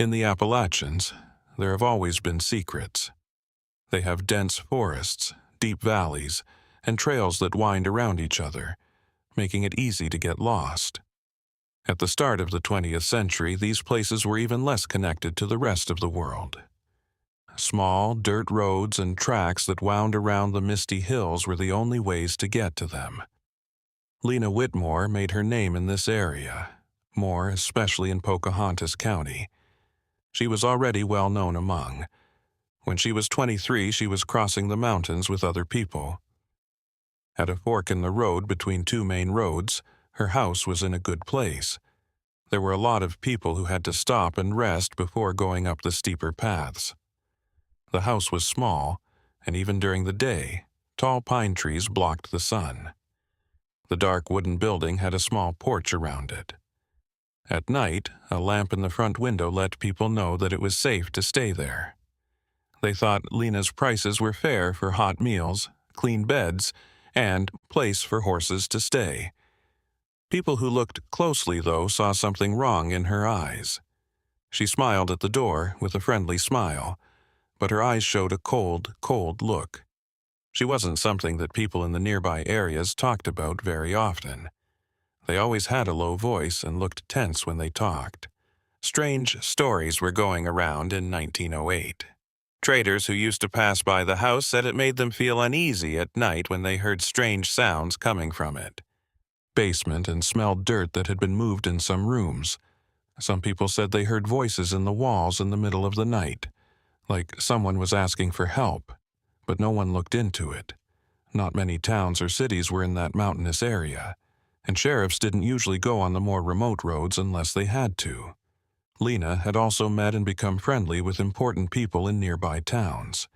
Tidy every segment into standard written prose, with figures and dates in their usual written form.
In the Appalachians, there have always been secrets. They have dense forests, deep valleys, and trails that wind around each other, making it easy to get lost. At the start of the 20th century, these places were even less connected to the rest of the world. Small, dirt roads and tracks that wound around the misty hills were the only ways to get to them. Lorena Whitmore made her name in this area, more especially in Pocahontas County. She was already well known among. When she was 23, she was crossing the mountains with other people. At a fork in the road between two main roads, her house was in a good place. There were a lot of people who had to stop and rest before going up the steeper paths. The house was small, and even during the day, tall pine trees blocked the sun. The dark wooden building had a small porch around it. At night, a lamp in the front window let people know that it was safe to stay there. They thought Lena's prices were fair for hot meals, clean beds, and place for horses to stay. People who looked closely, though, saw something wrong in her eyes. She smiled at the door with a friendly smile, but her eyes showed a cold, cold look. She wasn't something that people in the nearby areas talked about very often. They always had a low voice and looked tense when they talked. Strange stories were going around in 1908. Traders who used to pass by the house said it made them feel uneasy at night when they heard strange sounds coming from it. Basement and smelled dirt that had been moved in some rooms. Some people said they heard voices in the walls in the middle of the night, like someone was asking for help, but no one looked into it. Not many towns or cities were in that mountainous area, and sheriffs didn't usually go on the more remote roads unless they had to. Lena had also met and become friendly with important people in nearby towns.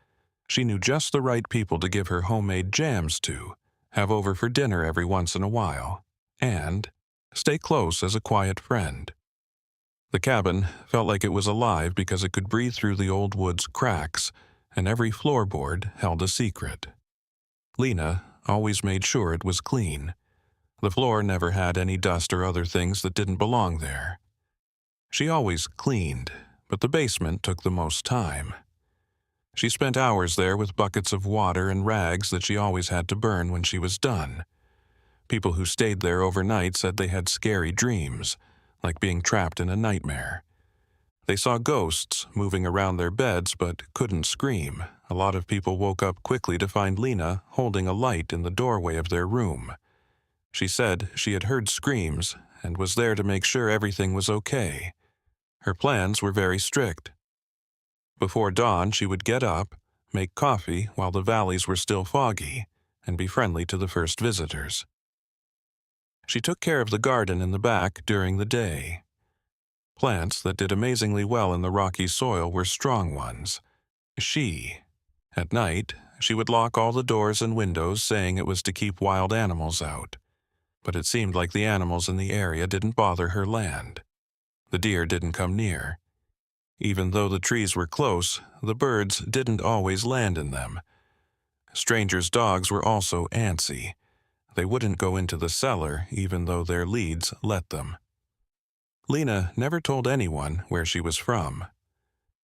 She knew just the right people to give her homemade jams to, have over for dinner every once in a while, and stay close as a quiet friend. The cabin felt like it was alive because it could breathe through the old wood's cracks, and every floorboard held a secret. Lena always made sure it was clean. The floor never had any dust or other things that didn't belong there. She always cleaned, but the basement took the most time. She spent hours there with buckets of water and rags that she always had to burn when she was done. People who stayed there overnight said they had scary dreams, like being trapped in a nightmare. They saw ghosts moving around their beds but couldn't scream. A lot of people woke up quickly to find Lena holding a light in the doorway of their room. She said she had heard screams and was there to make sure everything was okay. Her plans were very strict. Before dawn, she would get up, make coffee while the valleys were still foggy, and be friendly to the first visitors. She took care of the garden in the back during the day. Plants that did amazingly well in the rocky soil were strong ones. At night, she would lock all the doors and windows, saying it was to keep wild animals out. But it seemed like the animals in the area didn't bother her land. The deer didn't come near. Even though the trees were close, the birds didn't always land in them. Strangers' dogs were also antsy. They wouldn't go into the cellar even though their leads let them. Lena never told anyone where she was from.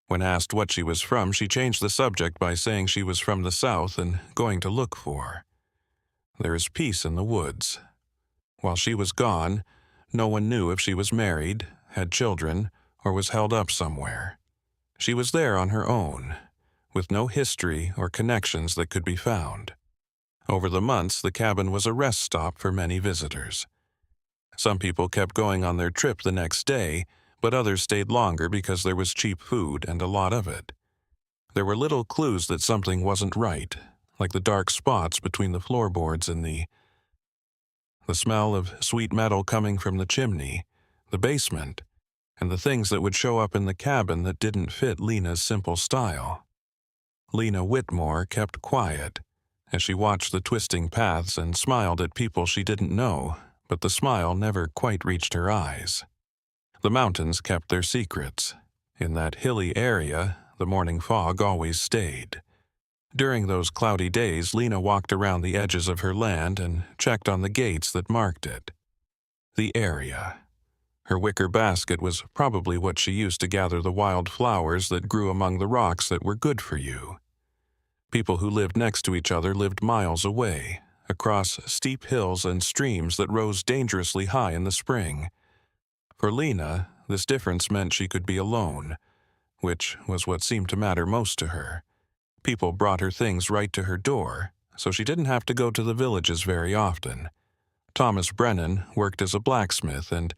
When asked what she was from, she changed the subject by saying she was from the South and going to look for. There is peace in the woods. While she was gone, no one knew if she was married, had children, or was held up somewhere. She was there on her own, with no history or connections that could be found. Over the months, the cabin was a rest stop for many visitors. Some people kept going on their trip the next day, but others stayed longer because there was cheap food and a lot of it. There were little clues that something wasn't right, like the dark spots between the floorboards and the smell of sweet metal coming from the chimney, the basement, and the things that would show up in the cabin that didn't fit Lena's simple style. Lorena Whitmore kept quiet as she watched the twisting paths and smiled at people she didn't know, but the smile never quite reached her eyes. The mountains kept their secrets. In that hilly area, the morning fog always stayed. During those cloudy days, Lena walked around the edges of her land and checked on the gates that marked it. The area. Her wicker basket was probably what she used to gather the wild flowers that grew among the rocks that were good for you. People who lived next to each other lived miles away, across steep hills and streams that rose dangerously high in the spring. For Lena, this difference meant she could be alone, which was what seemed to matter most to her. People brought her things right to her door, so she didn't have to go to the villages very often. Thomas Brennan worked as a blacksmith, and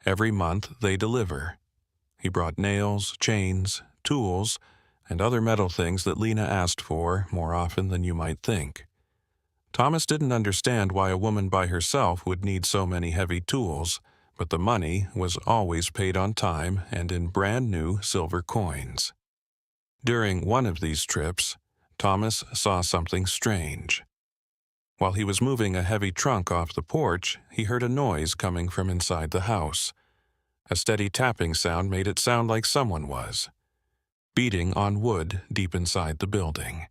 every month they deliver. He brought nails, chains, tools, and other metal things that Lena asked for more often than you might think. Thomas didn't understand why a woman by herself would need so many heavy tools, but the money was always paid on time and in brand new silver coins. During one of these trips, Thomas saw something strange. While he was moving a heavy trunk off the porch, he heard a noise coming from inside the house. A steady tapping sound made it sound like someone was beating on wood deep inside the building.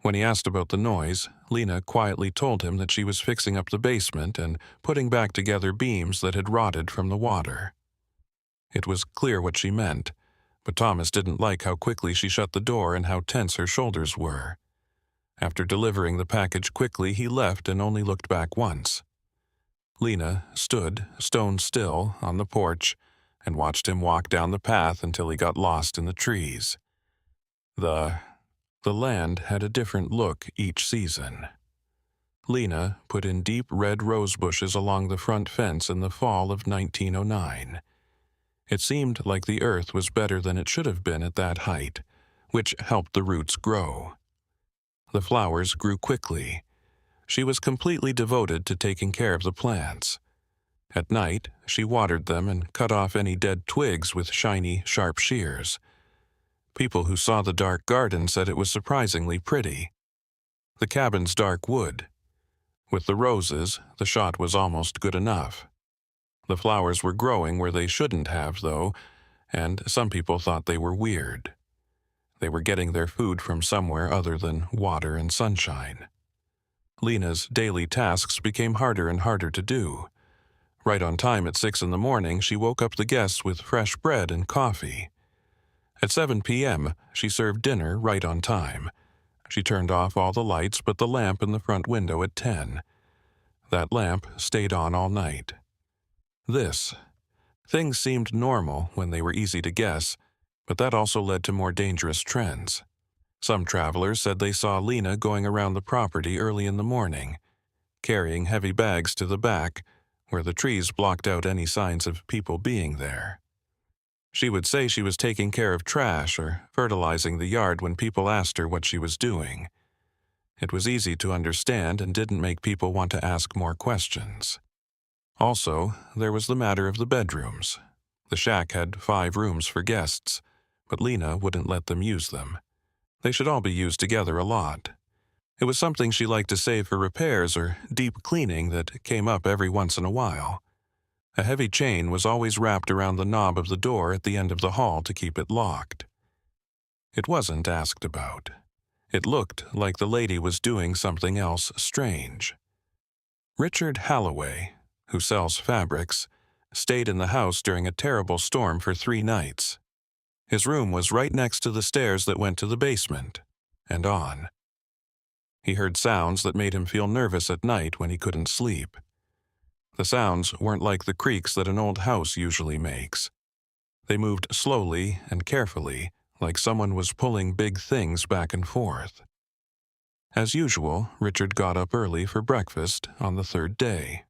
When he asked about the noise, Lena quietly told him that she was fixing up the basement and putting back together beams that had rotted from the water. It was clear what she meant, but Thomas didn't like how quickly she shut the door and how tense her shoulders were. After delivering the package quickly, he left and only looked back once. Lena stood, stone still, on the porch and watched him walk down the path until he got lost in the trees. The land had a different look each season. Lena put in deep red rose bushes along the front fence in the fall of 1909. It seemed like the earth was better than it should have been at that height, which helped the roots grow. The flowers grew quickly. She was completely devoted to taking care of the plants. At night, she watered them and cut off any dead twigs with shiny, sharp shears. People who saw the dark garden said it was surprisingly pretty. The cabin's dark wood. With the roses, the shot was almost good enough. The flowers were growing where they shouldn't have, though, and some people thought they were weird. They were getting their food from somewhere other than water and sunshine. Lena's daily tasks became harder and harder to do. Right on time at 6 in the morning, she woke up the guests with fresh bread and coffee. At 7 p.m., she served dinner right on time. She turned off all the lights but the lamp in the front window at 10. That lamp stayed on all night. Things seemed normal when they were easy to guess, but that also led to more dangerous trends. Some travelers said they saw Lena going around the property early in the morning, carrying heavy bags to the back, where the trees blocked out any signs of people being there. She would say she was taking care of trash or fertilizing the yard when people asked her what she was doing. It was easy to understand and didn't make people want to ask more questions. Also, there was the matter of the bedrooms. The shack had 5 rooms for guests, but Lena wouldn't let them use them. They should all be used together a lot. It was something she liked to save for repairs or deep cleaning that came up every once in a while. A heavy chain was always wrapped around the knob of the door at the end of the hall to keep it locked. It wasn't asked about. It looked like the lady was doing something else strange. Richard Halloway, who sells fabrics, stayed in the house during a terrible storm for 3 nights. His room was right next to the stairs that went to the basement, and on. He heard sounds that made him feel nervous at night when he couldn't sleep. The sounds weren't like the creaks that an old house usually makes. They moved slowly and carefully, like someone was pulling big things back and forth. As usual, Richard got up early for breakfast on the 3rd day.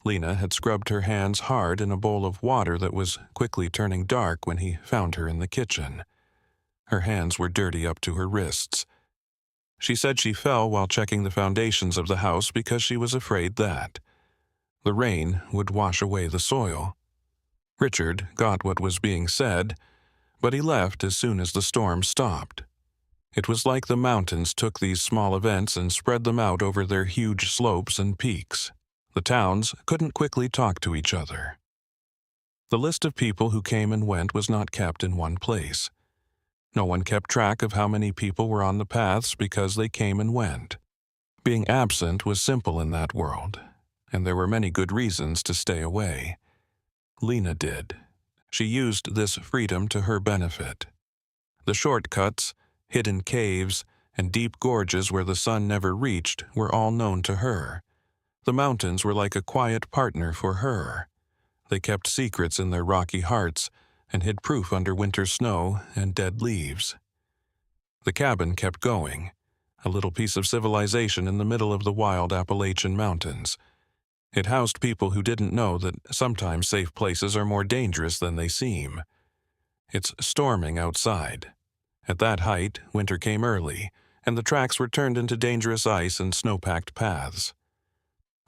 Lena had scrubbed her hands hard in a bowl of water that was quickly turning dark when he found her in the kitchen. Her hands were dirty up to her wrists. She said she fell while checking the foundations of the house because she was afraid that the rain would wash away the soil. Richard got what was being said, but he left as soon as the storm stopped. It was like the mountains took these small events and spread them out over their huge slopes and peaks. The towns couldn't quickly talk to each other. The list of people who came and went was not kept in one place. No one kept track of how many people were on the paths because they came and went. Being absent was simple in that world, and there were many good reasons to stay away. Lena did. She used this freedom to her benefit. The shortcuts, hidden caves, and deep gorges where the sun never reached were all known to her. The mountains were like a quiet partner for her. They kept secrets in their rocky hearts and hid proof under winter snow and dead leaves. The cabin kept going, a little piece of civilization in the middle of the wild Appalachian mountains. It housed people who didn't know that sometimes safe places are more dangerous than they seem. It's storming outside. At that height, winter came early, and the tracks were turned into dangerous ice and snow-packed paths.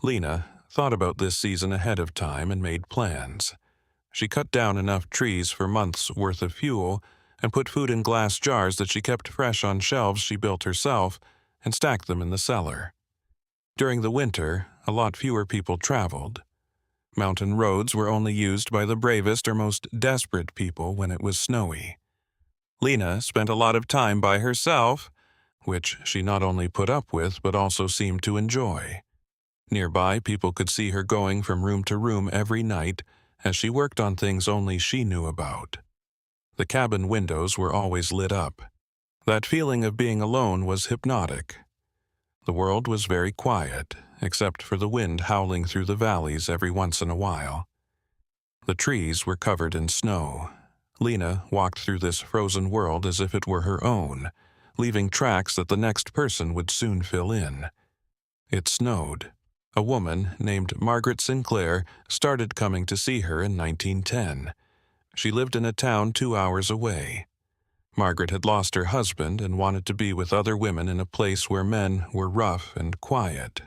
Lena thought about this season ahead of time and made plans. She cut down enough trees for months' worth of fuel and put food in glass jars that she kept fresh on shelves she built herself and stacked them in the cellar. During the winter, a lot fewer people traveled. Mountain roads were only used by the bravest or most desperate people when it was snowy. Lena spent a lot of time by herself, which she not only put up with but also seemed to enjoy. Nearby, people could see her going from room to room every night as she worked on things only she knew about. The cabin windows were always lit up. That feeling of being alone was hypnotic. The world was very quiet, except for the wind howling through the valleys every once in a while. The trees were covered in snow. Lena walked through this frozen world as if it were her own, leaving tracks that the next person would soon fill in. It snowed. A woman named Margaret Sinclair started coming to see her in 1910. She lived in a town 2 hours away. Margaret had lost her husband and wanted to be with other women in a place where men were rough and quiet.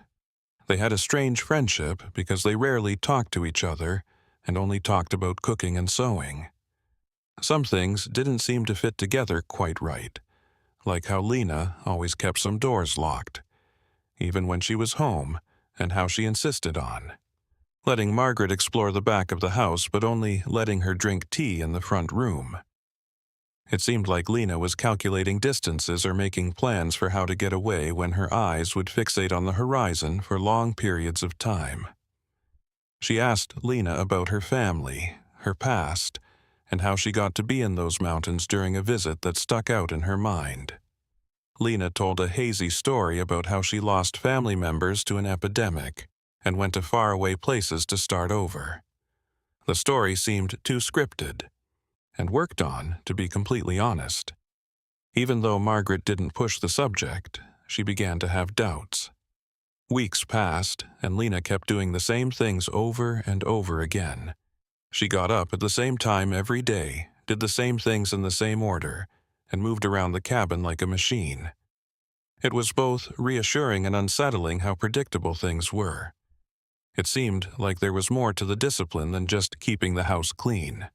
They had a strange friendship because they rarely talked to each other and only talked about cooking and sewing. Some things didn't seem to fit together quite right, like how Lena always kept some doors locked, even when she was home, and how she insisted on letting Margaret explore the back of the house but only letting her drink tea in the front room. It seemed like Lena was calculating distances or making plans for how to get away when her eyes would fixate on the horizon for long periods of time. She asked Lena about her family, her past, and how she got to be in those mountains during a visit that stuck out in her mind. Lena told a hazy story about how she lost family members to an epidemic and went to faraway places to start over. The story seemed too scripted, and worked on, to be completely honest. Even though Margaret didn't push the subject, she began to have doubts. Weeks passed, and Lena kept doing the same things over and over again. She got up at the same time every day, did the same things in the same order, and moved around the cabin like a machine. It was both reassuring and unsettling how predictable things were. It seemed like there was more to the discipline than just keeping the house clean.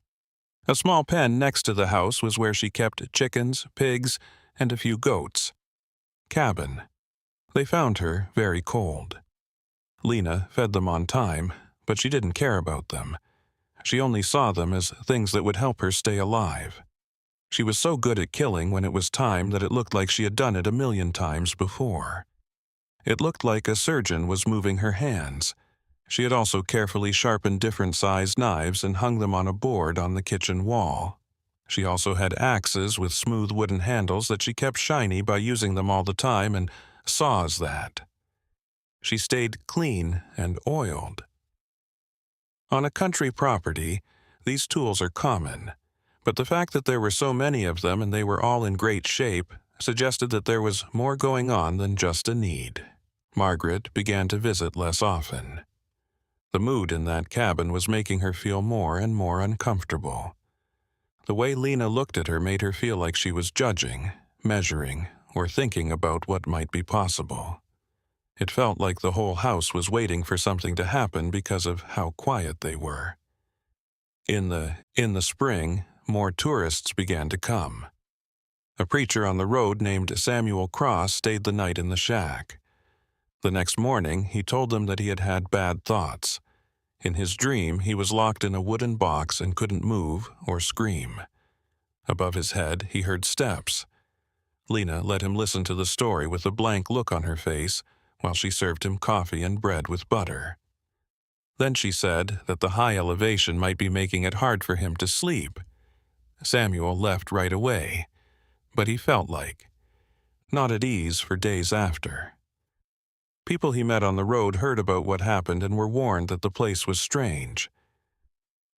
A small pen next to the house was where she kept chickens, pigs, and a few goats. Cabin. They found her very cold. Lena fed them on time, but she didn't care about them. She only saw them as things that would help her stay alive. She was so good at killing when it was time that it looked like she had done it 1,000,000 times before. It looked like a surgeon was moving her hands. She had also carefully sharpened different-sized knives and hung them on a board on the kitchen wall. She also had axes with smooth wooden handles that she kept shiny by using them all the time, and saws that. She stayed clean and oiled. On a country property, these tools are common, but the fact that there were so many of them and they were all in great shape suggested that there was more going on than just a need. Margaret began to visit less often. The mood in that cabin was making her feel more and more uncomfortable. The way Lena looked at her made her feel like she was judging, measuring, or thinking about what might be possible. It felt like the whole house was waiting for something to happen because of how quiet they were. In the spring, more tourists began to come. A preacher on the road named Samuel Cross stayed the night in the shack. The next morning, he told them that he had had bad thoughts. In his dream, he was locked in a wooden box and couldn't move or scream. Above his head, he heard steps. Lena let him listen to the story with a blank look on her face while she served him coffee and bread with butter. Then she said that the high elevation might be making it hard for him to sleep. Samuel left right away, but he felt like not at ease for days after. People he met on the road heard about what happened and were warned that the place was strange.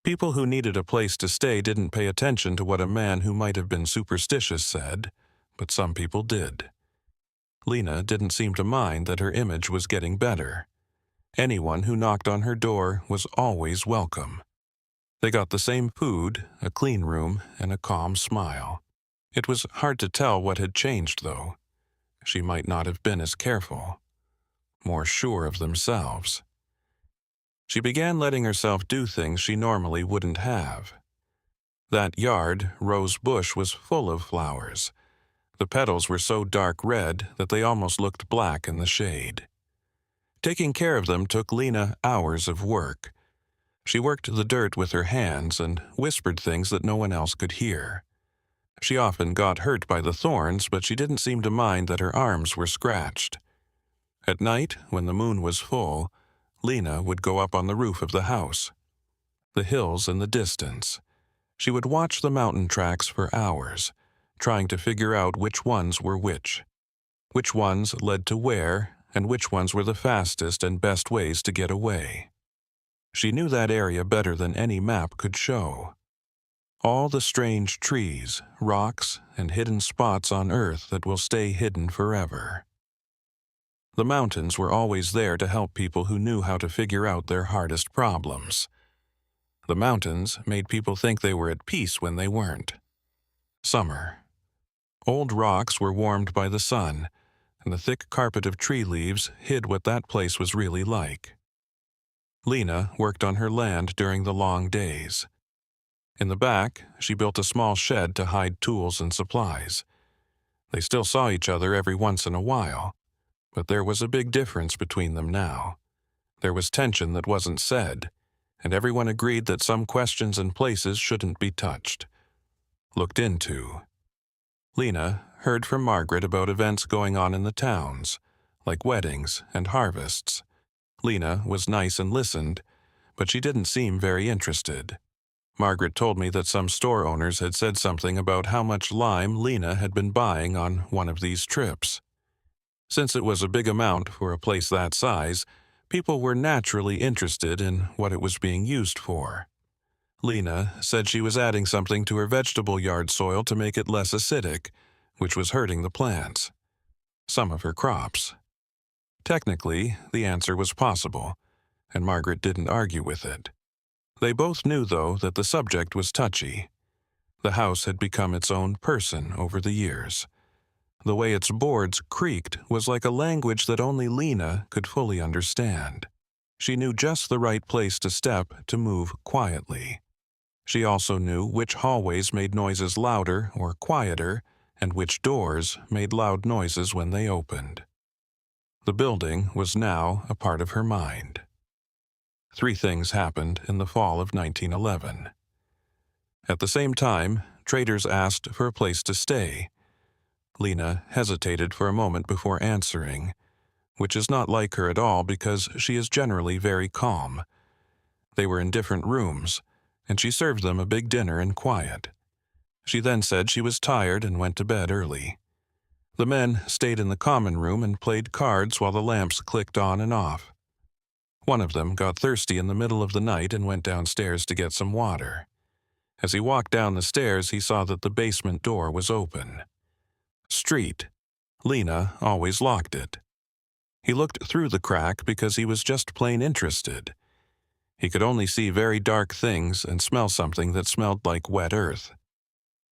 People who needed a place to stay didn't pay attention to what a man who might have been superstitious said, but some people did. Lena didn't seem to mind that her image was getting better. Anyone who knocked on her door was always welcome. They got the same food, a clean room, and a calm smile. It was hard to tell what had changed, though. She might not have been as careful, more sure of themselves. She began letting herself do things she normally wouldn't have. That yard, rose bush, was full of flowers. The petals were so dark red that they almost looked black in the shade. Taking care of them took Lena hours of work. She worked the dirt with her hands and whispered things that no one else could hear. She often got hurt by the thorns, but she didn't seem to mind that her arms were scratched. At night, when the moon was full, Lena would go up on the roof of the house. The hills in the distance. She would watch the mountain tracks for hours, trying to figure out which ones were which ones led to where, and which ones were the fastest and best ways to get away. She knew that area better than any map could show. All the strange trees, rocks, and hidden spots on Earth that will stay hidden forever. The mountains were always there to help people who knew how to figure out their hardest problems. The mountains made people think they were at peace when they weren't. Summer. Old rocks were warmed by the sun, and the thick carpet of tree leaves hid what that place was really like. Lena worked on her land during the long days. In the back, she built a small shed to hide tools and supplies. They still saw each other every once in a while, but there was a big difference between them now. There was tension that wasn't said, and everyone agreed that some questions and places shouldn't be touched. Looked into. Lena heard from Margaret about events going on in the towns, like weddings and harvests. Lena was nice and listened, but she didn't seem very interested. Margaret told me that some store owners had said something about how much lime Lena had been buying on one of these trips. Since it was a big amount for a place that size, people were naturally interested in what it was being used for. Lena said she was adding something to her vegetable yard soil to make it less acidic, which was hurting the plants. Some of her crops. Technically, the answer was possible, and Margaret didn't argue with it. They both knew, though, that the subject was touchy. The house had become its own person over the years. The way its boards creaked was like a language that only Lena could fully understand. She knew just the right place to step to move quietly. She also knew which hallways made noises louder or quieter, and which doors made loud noises when they opened. The building was now a part of her mind. 3 things happened in the fall of 1911. At the same time, traders asked for a place to stay. Lena hesitated for a moment before answering, which is not like her at all because she is generally very calm. They were in different rooms, and she served them a big dinner in quiet. She then said she was tired and went to bed early. The men stayed in the common room and played cards while the lamps clicked on and off. One of them got thirsty in the middle of the night and went downstairs to get some water. As he walked down the stairs, he saw that the basement door was open. Street. Lena always locked it. He looked through the crack because he was just plain interested. He could only see very dark things and smell something that smelled like wet earth.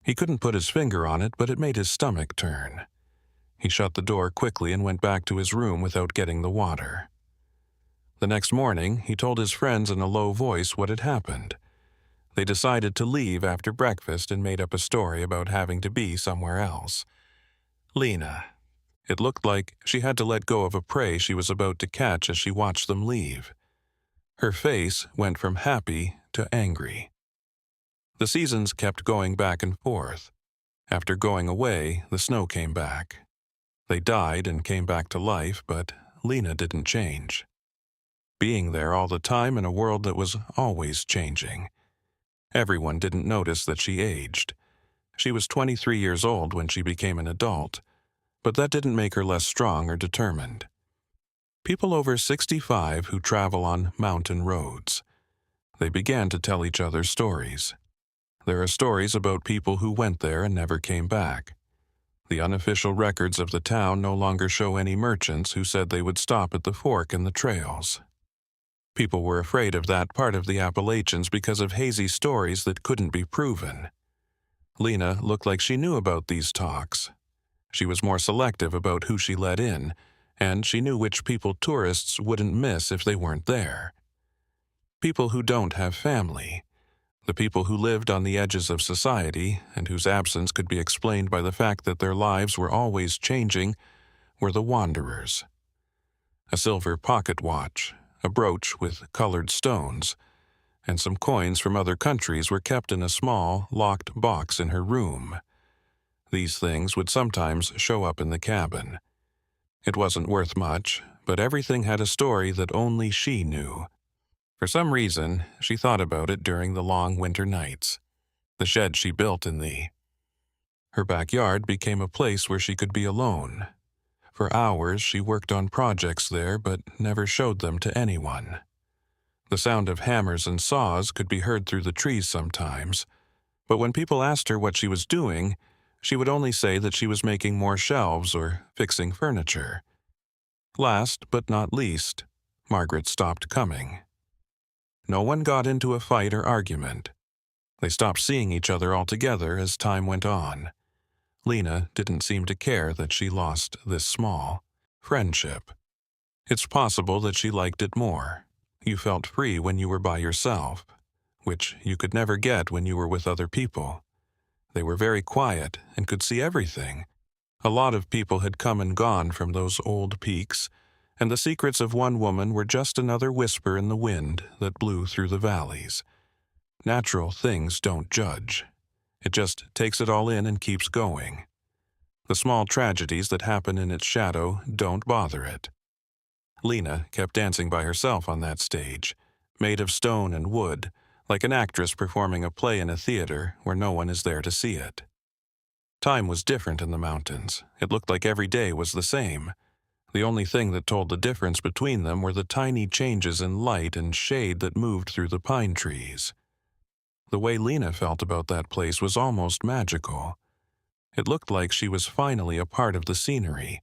He couldn't put his finger on it, but it made his stomach turn. He shut the door quickly and went back to his room without getting the water. The next morning, he told his friends in a low voice what had happened. They decided to leave after breakfast and made up a story about having to be somewhere else. Lena. It looked like she had to let go of a prey she was about to catch as she watched them leave. Her face went from happy to angry. The seasons kept going back and forth. After going away, the snow came back. They died and came back to life, but Lena didn't change. being there all the time in a world that was always changing. Everyone didn't notice that she aged. She was 23 years old when she became an adult, but that didn't make her less strong or determined. People over 65 who travel on mountain roads. They began to tell each other stories. There are stories about people who went there and never came back. The unofficial records of the town no longer show any merchants who said they would stop at the fork in the trails. People were afraid of that part of the Appalachians because of hazy stories that couldn't be proven. Lena looked like she knew about these talks. She was more selective about who she let in, and she knew which people tourists wouldn't miss if they weren't there. People who don't have family. The people who lived on the edges of society and whose absence could be explained by the fact that their lives were always changing were the wanderers. A silver pocket watch, a brooch with colored stones, and some coins from other countries were kept in a small, locked box in her room. These things would sometimes show up in the cabin. It wasn't worth much, but everything had a story that only she knew. For some reason, she thought about it during the long winter nights. The shed she built in her backyard became a place where she could be alone. For hours she worked on projects there but never showed them to anyone. The sound of hammers and saws could be heard through the trees sometimes, but when people asked her what she was doing, she would only say that she was making more shelves or fixing furniture. Last but not least, Margaret stopped coming. No one got into a fight or argument. They stopped seeing each other altogether as time went on. Lena didn't seem to care that she lost this small friendship. It's possible that she liked it more. You felt free when you were by yourself, which you could never get when you were with other people. They were very quiet and could see everything. A lot of people had come and gone from those old peaks, and the secrets of one woman were just another whisper in the wind that blew through the valleys. Natural things don't judge. It just takes it all in and keeps going. The small tragedies that happen in its shadow don't bother it. Lena kept dancing by herself on that stage, made of stone and wood, like an actress performing a play in a theater where no one is there to see it. Time was different in the mountains. It looked like every day was the same. The only thing that told the difference between them were the tiny changes in light and shade that moved through the pine trees. The way Lena felt about that place was almost magical. It looked like she was finally a part of the scenery,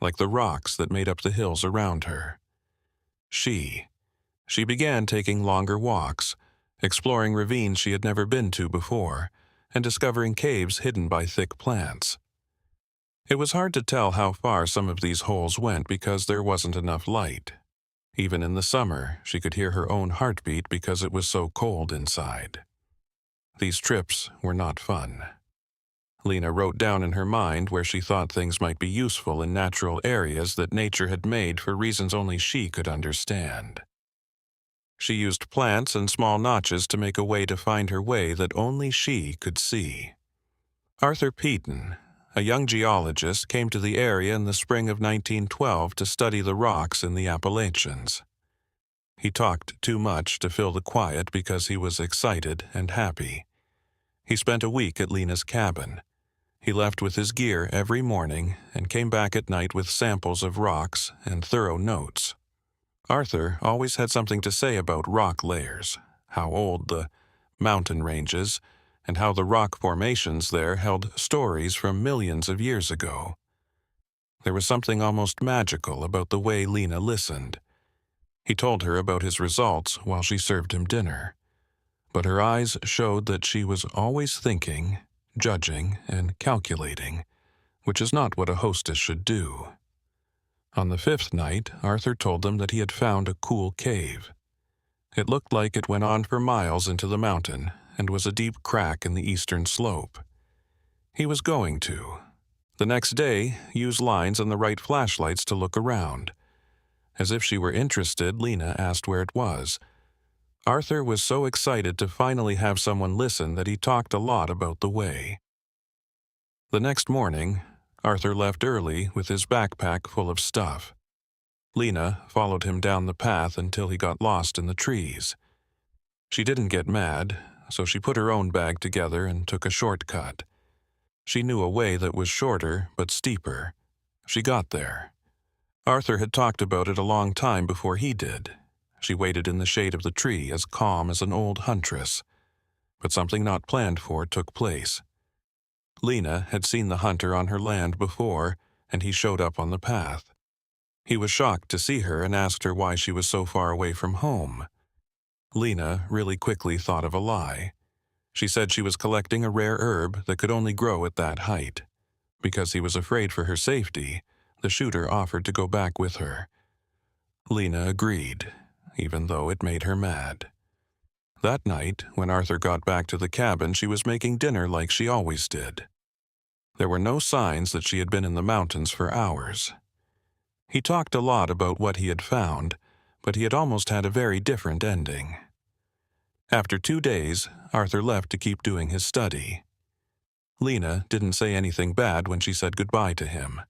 like the rocks that made up the hills around her. She began taking longer walks, exploring ravines she had never been to before, and discovering caves hidden by thick plants. It was hard to tell how far some of these holes went because there wasn't enough light. Even in the summer, she could hear her own heartbeat because it was so cold inside. These trips were not fun. Lena wrote down in her mind where she thought things might be useful in natural areas that nature had made for reasons only she could understand. She used plants and small notches to make a way to find her way that only she could see. Arthur Peaton, a young geologist, came to the area in the spring of 1912 to study the rocks in the Appalachians. He talked too much to fill the quiet because he was excited and happy. He spent a week at Lena's cabin. He left with his gear every morning and came back at night with samples of rocks and thorough notes. Arthur always had something to say about rock layers, how old the mountain ranges, and how the rock formations there held stories from millions of years ago. There was something almost magical about the way Lena listened. He told her about his results while she served him dinner, but her eyes showed that she was always thinking, judging, and calculating, which is not what a hostess should do. On the fifth night, Arthur told them that he had found a cool cave. It looked like it went on for miles into the mountain and was a deep crack in the eastern slope. He was going to, the next day, use lines and the right flashlights to look around. As if she were interested, Lena asked where it was. Arthur was so excited to finally have someone listen that he talked a lot about the way. The next morning, Arthur left early with his backpack full of stuff. Lena followed him down the path until he got lost in the trees. She didn't get mad, so she put her own bag together and took a shortcut. She knew a way that was shorter but steeper. She got there. Arthur had talked about it a long time before he did. She waited in the shade of the tree, as calm as an old huntress. But something not planned for took place. Lena had seen the hunter on her land before, and he showed up on the path. He was shocked to see her and asked her why she was so far away from home. Lena really quickly thought of a lie. She said she was collecting a rare herb that could only grow at that height. Because he was afraid for her safety, the shooter offered to go back with her. Lena agreed, even though it made her mad. That night, when Arthur got back to the cabin, she was making dinner like she always did. There were no signs that she had been in the mountains for hours. He talked a lot about what he had found, but he had almost had a very different ending. After 2 days, Arthur left to keep doing his study. Lena didn't say anything bad when she said goodbye to him.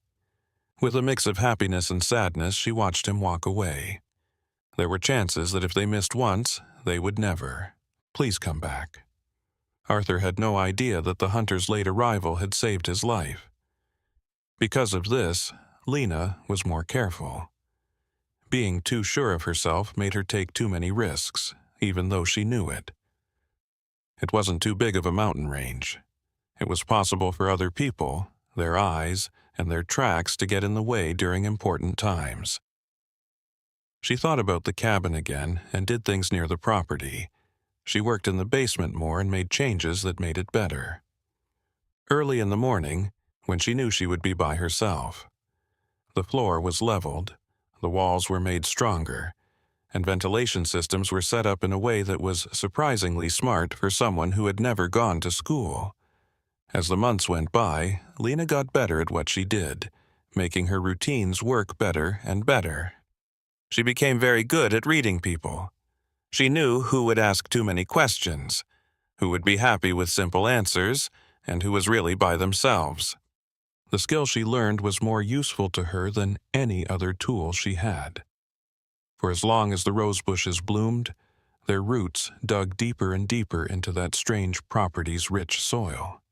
With a mix of happiness and sadness, she watched him walk away. There were chances that if they missed once, they would never. Please come back. Arthur had no idea that the hunter's late arrival had saved his life. Because of this, Lena was more careful. Being too sure of herself made her take too many risks, even though she knew it. It wasn't too big of a mountain range. It was possible for other people, their eyes, and their tracks to get in the way during important times. She thought about the cabin again and did things near the property. She worked in the basement more and made changes that made it better. Early in the morning, when she knew she would be by herself, the floor was leveled, the walls were made stronger, and ventilation systems were set up in a way that was surprisingly smart for someone who had never gone to school. As the months went by, Lena got better at what she did, making her routines work better and better. She became very good at reading people. She knew who would ask too many questions, who would be happy with simple answers, and who was really by themselves. The skill she learned was more useful to her than any other tool she had. For as long as the rose bushes bloomed, their roots dug deeper and deeper into that strange property's rich soil.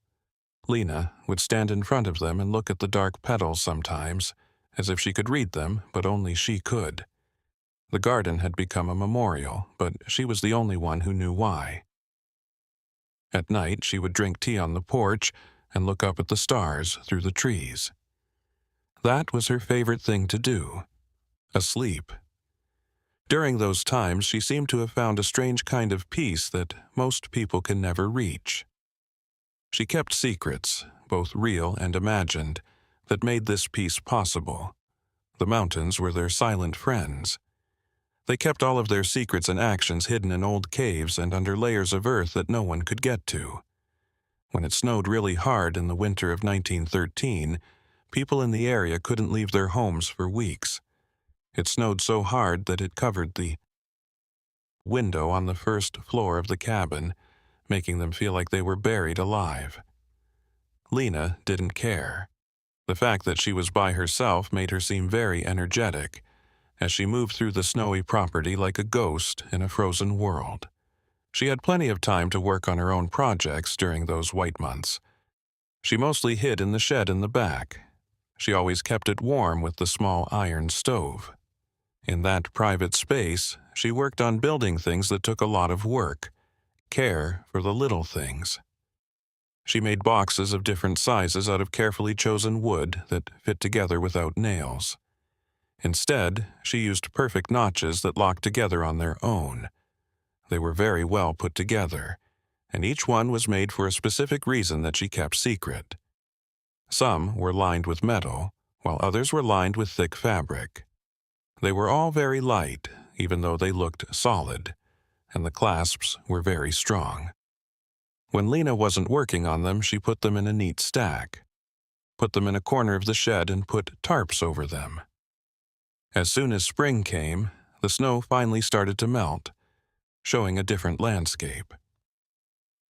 Lena would stand in front of them and look at the dark petals sometimes, as if she could read them, but only she could. The garden had become a memorial, but she was the only one who knew why. At night, she would drink tea on the porch and look up at the stars through the trees. That was her favorite thing to do, asleep. During those times, she seemed to have found a strange kind of peace that most people can never reach. She kept secrets, both real and imagined, that made this peace possible. The mountains were their silent friends. They kept all of their secrets and actions hidden in old caves and under layers of earth that no one could get to. When it snowed really hard in the winter of 1913, people in the area couldn't leave their homes for weeks. It snowed so hard that it covered the window on the first floor of the cabin, making them feel like they were buried alive. Lena didn't care. The fact that she was by herself made her seem very energetic, as she moved through the snowy property like a ghost in a frozen world. She had plenty of time to work on her own projects during those white months. She mostly hid in the shed in the back. She always kept it warm with the small iron stove. In that private space, she worked on building things that took a lot of work, care for the little things. She made boxes of different sizes out of carefully chosen wood that fit together without nails. Instead, she used perfect notches that locked together on their own. They were very well put together, and each one was made for a specific reason that she kept secret. Some were lined with metal, while others were lined with thick fabric. They were all very light, even though they looked solid, and the clasps were very strong. When Lena wasn't working on them, she put them in a neat stack, put them in a corner of the shed, and put tarps over them. As soon as spring came, the snow finally started to melt, showing a different landscape.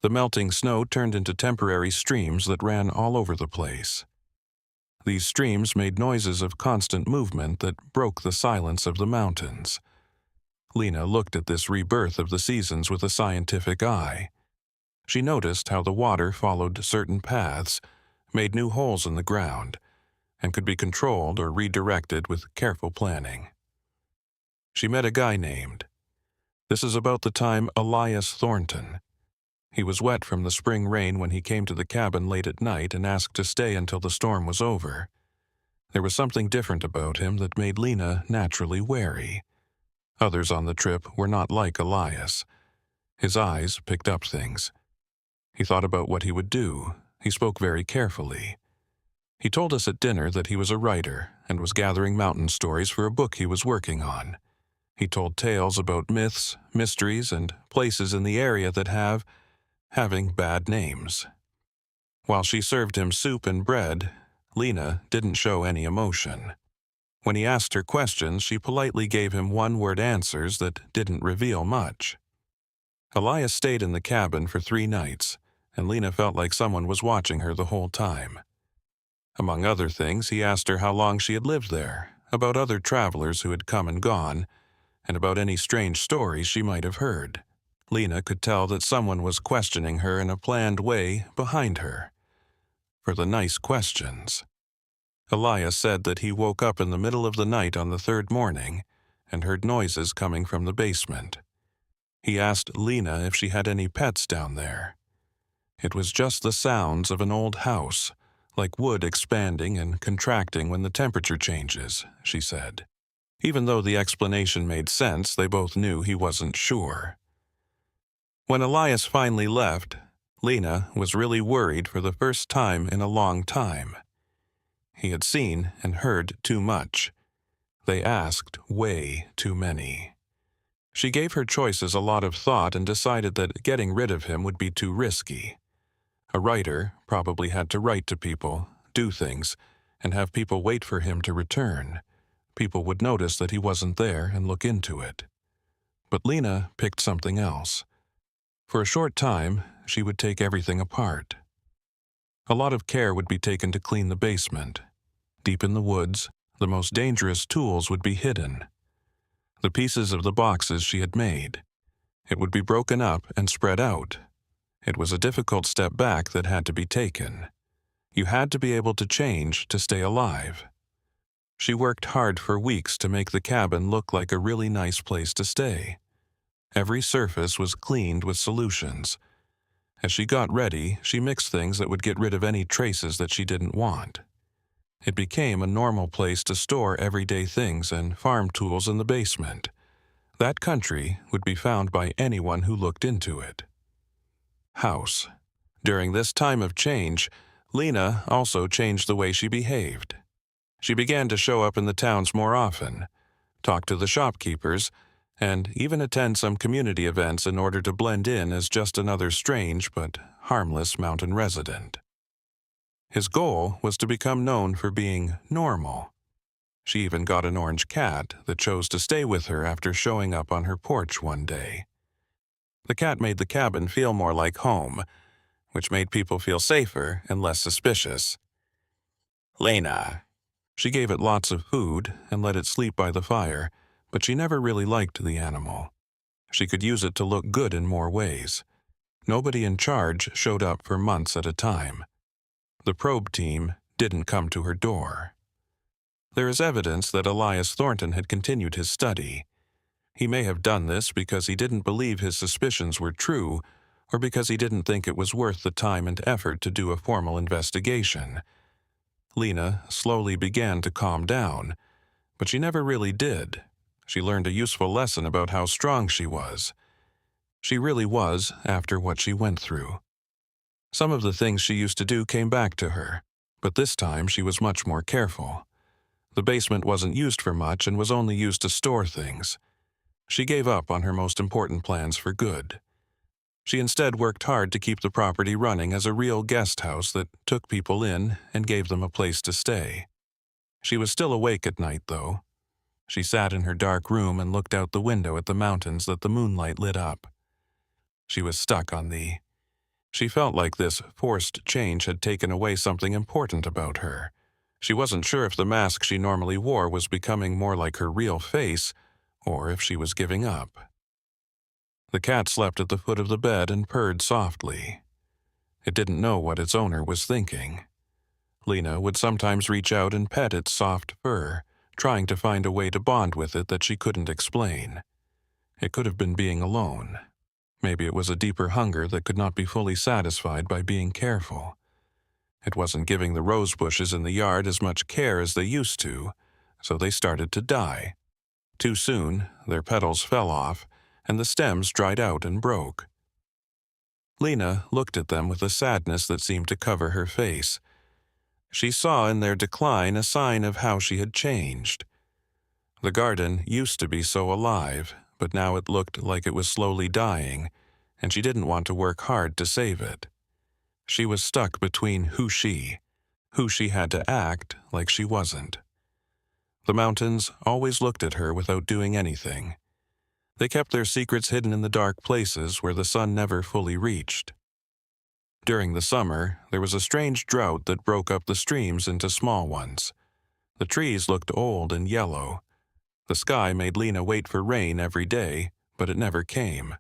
The melting snow turned into temporary streams that ran all over the place. These streams made noises of constant movement that broke the silence of the mountains. Lena looked at this rebirth of the seasons with a scientific eye. She noticed how the water followed certain paths, made new holes in the ground, and could be controlled or redirected with careful planning. She met a guy named. This is about the time Elias Thornton. He was wet from the spring rain when he came to the cabin late at night and asked to stay until the storm was over. There was something different about him that made Lena naturally wary. Others on the trip were not like Elias. His eyes picked up things. He thought about what he would do. He spoke very carefully. He told us at dinner that he was a writer and was gathering mountain stories for a book he was working on. He told tales about myths, mysteries, and places in the area that having bad names. While she served him soup and bread, Lena didn't show any emotion. When he asked her questions, she politely gave him one-word answers that didn't reveal much. Elias stayed in the cabin for 3 nights, and Lena felt like someone was watching her the whole time. Among other things, he asked her how long she had lived there, about other travelers who had come and gone, and about any strange stories she might have heard. Lena could tell that someone was questioning her in a planned way behind her. For the nice questions. Elias said that he woke up in the middle of the night on the 3rd morning and heard noises coming from the basement. He asked Lena if she had any pets down there. It was just the sounds of an old house, like wood expanding and contracting when the temperature changes, she said. Even though the explanation made sense, they both knew he wasn't sure. When Elias finally left, Lena was really worried for the first time in a long time. He had seen and heard too much. They asked way too many. She gave her choices a lot of thought and decided that getting rid of him would be too risky. A writer probably had to write to people, do things, and have people wait for him to return. People would notice that he wasn't there and look into it. But Lena picked something else. For a short time, she would take everything apart. A lot of care would be taken to clean the basement. Deep in the woods, the most dangerous tools would be hidden. The pieces of the boxes she had made. It would be broken up and spread out. It was a difficult step back that had to be taken. You had to be able to change to stay alive. She worked hard for weeks to make the cabin look like a really nice place to stay. Every surface was cleaned with solutions. As she got ready, she mixed things that would get rid of any traces that she didn't want. It became a normal place to store everyday things and farm tools in the basement. That country would be found by anyone who looked into it. House. During this time of change, Lena also changed the way she behaved. She began to show up in the towns more often, talk to the shopkeepers, and even attend some community events in order to blend in as just another strange but harmless mountain resident. His goal was to become known for being normal. She even got an orange cat that chose to stay with her after showing up on her porch one day. The cat made the cabin feel more like home, which made people feel safer and less suspicious. Lena. She gave it lots of food and let it sleep by the fire, but she never really liked the animal. She could use it to look good in more ways. Nobody in charge showed up for months at a time. The probe team didn't come to her door. There is evidence that Elias Thornton had continued his study. He may have done this because he didn't believe his suspicions were true, or because he didn't think it was worth the time and effort to do a formal investigation. Lena slowly began to calm down, but she never really did. She learned a useful lesson about how strong she was. She really was after what she went through. Some of the things she used to do came back to her, but this time she was much more careful. The basement wasn't used for much and was only used to store things. She gave up on her most important plans for good. She instead worked hard to keep the property running as a real guest house that took people in and gave them a place to stay. She was still awake at night, though. She sat in her dark room and looked out the window at the mountains that the moonlight lit up. She was stuck on She felt like this forced change had taken away something important about her. She wasn't sure if the mask she normally wore was becoming more like her real face, or if she was giving up. The cat slept at the foot of the bed and purred softly. It didn't know what its owner was thinking. Lena would sometimes reach out and pet its soft fur, trying to find a way to bond with it that she couldn't explain. It could have been being alone. Maybe it was a deeper hunger that could not be fully satisfied by being careful. It wasn't giving the rose bushes in the yard as much care as they used to, so they started to die. Too soon, their petals fell off, and the stems dried out and broke. Lena looked at them with a sadness that seemed to cover her face. She saw in their decline a sign of how she had changed. The garden used to be so alive, but now it looked like it was slowly dying, and she didn't want to work hard to save it. She was stuck between who she had to act like she wasn't. The mountains always looked at her without doing anything. They kept their secrets hidden in the dark places where the sun never fully reached. During the summer, there was a strange drought that broke up the streams into small ones. The trees looked old and yellow. The sky made Lena wait for rain every day, but it never came.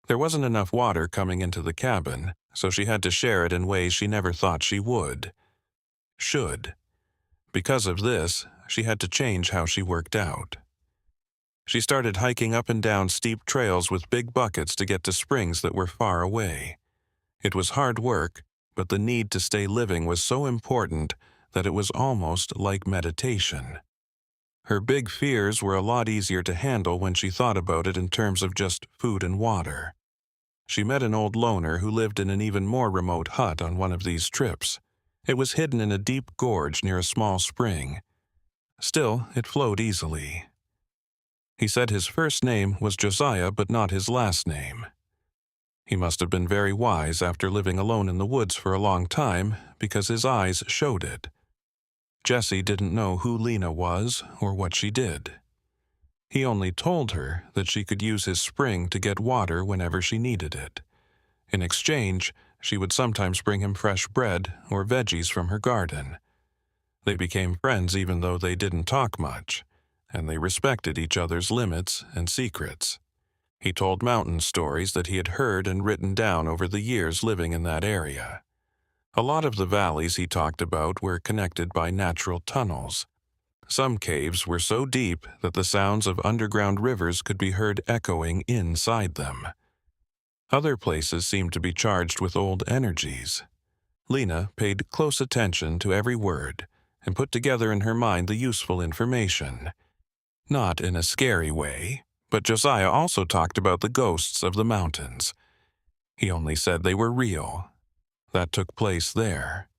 There wasn't enough water coming into the cabin, so she had to share it in ways she never thought she should. Because of this, she had to change how she worked out. She started hiking up and down steep trails with big buckets to get to springs that were far away. It was hard work, but the need to stay living was so important that it was almost like meditation. Her big fears were a lot easier to handle when she thought about it in terms of just food and water. She met an old loner who lived in an even more remote hut on one of these trips. It was hidden in a deep gorge near a small spring. Still, it flowed easily. He said his first name was Josiah, but not his last name. He must have been very wise after living alone in the woods for a long time, because his eyes showed it. Jessie didn't know who Lena was or what she did. He only told her that she could use his spring to get water whenever she needed it. In exchange, she would sometimes bring him fresh bread or veggies from her garden. They became friends even though they didn't talk much, and they respected each other's limits and secrets. He told mountain stories that he had heard and written down over the years living in that area. A lot of the valleys he talked about were connected by natural tunnels. Some caves were so deep that the sounds of underground rivers could be heard echoing inside them. Other places seemed to be charged with old energies. Lena paid close attention to every word and put together in her mind the useful information. Not in a scary way, but Josiah also talked about the ghosts of the mountains. He only said they were real. That took place there.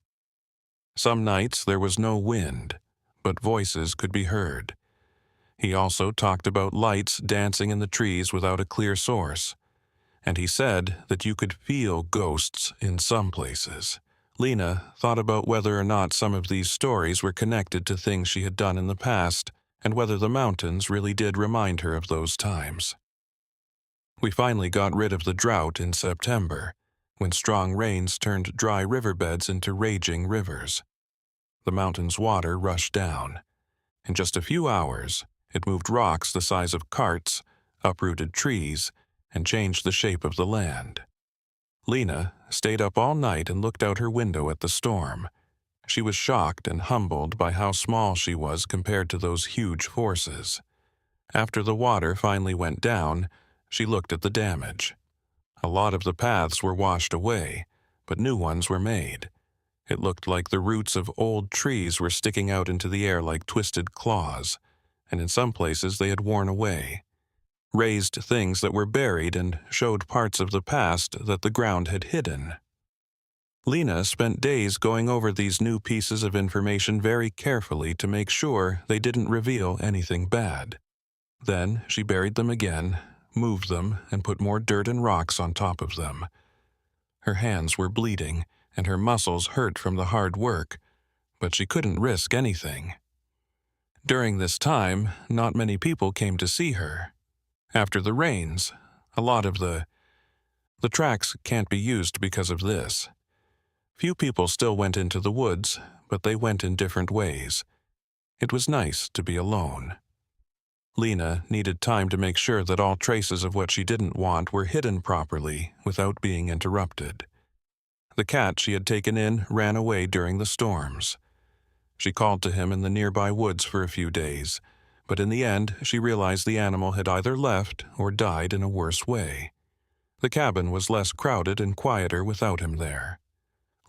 Some nights there was no wind, but voices could be heard. He also talked about lights dancing in the trees without a clear source, and he said that you could feel ghosts in some places. Lena thought about whether or not some of these stories were connected to things she had done in the past, and whether the mountains really did remind her of those times. We finally got rid of the drought in September, when strong rains turned dry riverbeds into raging rivers. The mountain's water rushed down. In just a few hours, it moved rocks the size of carts, uprooted trees, and changed the shape of the land. Lena stayed up all night and looked out her window at the storm. She was shocked and humbled by how small she was compared to those huge forces. After the water finally went down, she looked at the damage. A lot of the paths were washed away, but new ones were made. It looked like the roots of old trees were sticking out into the air like twisted claws, and in some places they had worn away. Raised things that were buried and showed parts of the past that the ground had hidden. Lena spent days going over these new pieces of information very carefully to make sure they didn't reveal anything bad. Then she buried them again, moved them, and put more dirt and rocks on top of them. Her hands were bleeding, and her muscles hurt from the hard work, but she couldn't risk anything. During this time, not many people came to see her. After the rains, a lot of the tracks can't be used because of this. Few people still went into the woods, but they went in different ways. It was nice to be alone. Lena needed time to make sure that all traces of what she didn't want were hidden properly without being interrupted. The cat she had taken in ran away during the storms. She called to him in the nearby woods for a few days, but in the end she realized the animal had either left or died in a worse way. The cabin was less crowded and quieter without him there.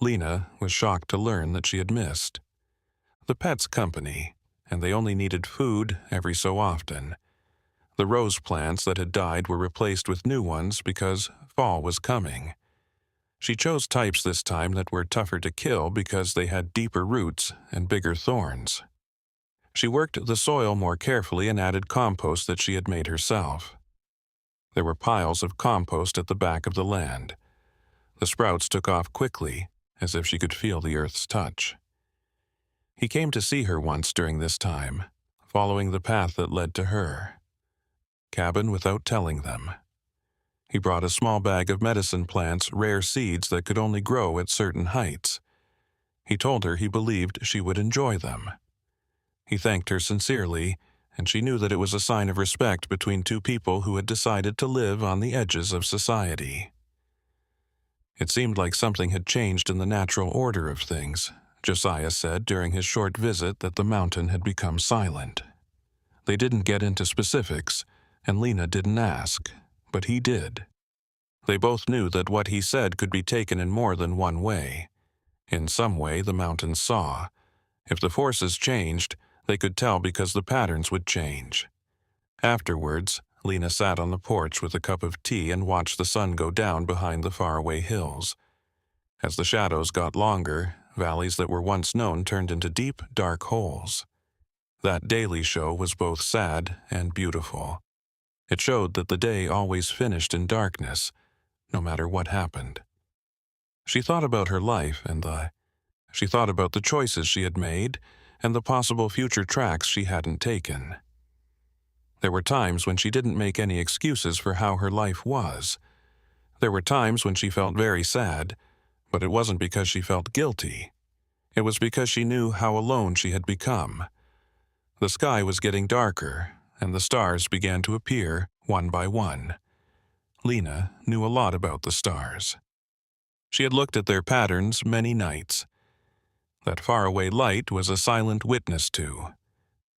Lena was shocked to learn that she had missed the pet's company, and they only needed food every so often. The rose plants that had died were replaced with new ones because fall was coming. She chose types this time that were tougher to kill because they had deeper roots and bigger thorns. She worked the soil more carefully and added compost that she had made herself. There were piles of compost at the back of the land. The sprouts took off quickly, as if she could feel the earth's touch. He came to see her once during this time, following the path that led to her cabin without telling them. He brought a small bag of medicine plants, rare seeds that could only grow at certain heights. He told her he believed she would enjoy them. He thanked her sincerely, and she knew that it was a sign of respect between two people who had decided to live on the edges of society. It seemed like something had changed in the natural order of things. Josiah said during his short visit that the mountain had become silent. They didn't get into specifics, and Lena didn't ask, but he did. They both knew that what he said could be taken in more than one way. In some way, the mountains saw. If the forces changed, they could tell because the patterns would change. Afterwards, Lena sat on the porch with a cup of tea and watched the sun go down behind the faraway hills. As the shadows got longer, valleys that were once known turned into deep, dark holes. That daily show was both sad and beautiful. It showed that the day always finished in darkness, no matter what happened. She thought about her life she thought about the choices she had made and the possible future tracks she hadn't taken. There were times when she didn't make any excuses for how her life was. There were times when she felt very sad, but it wasn't because she felt guilty. It was because she knew how alone she had become. The sky was getting darker, and the stars began to appear one by one. Lena knew a lot about the stars. She had looked at their patterns many nights. That faraway light was a silent witness to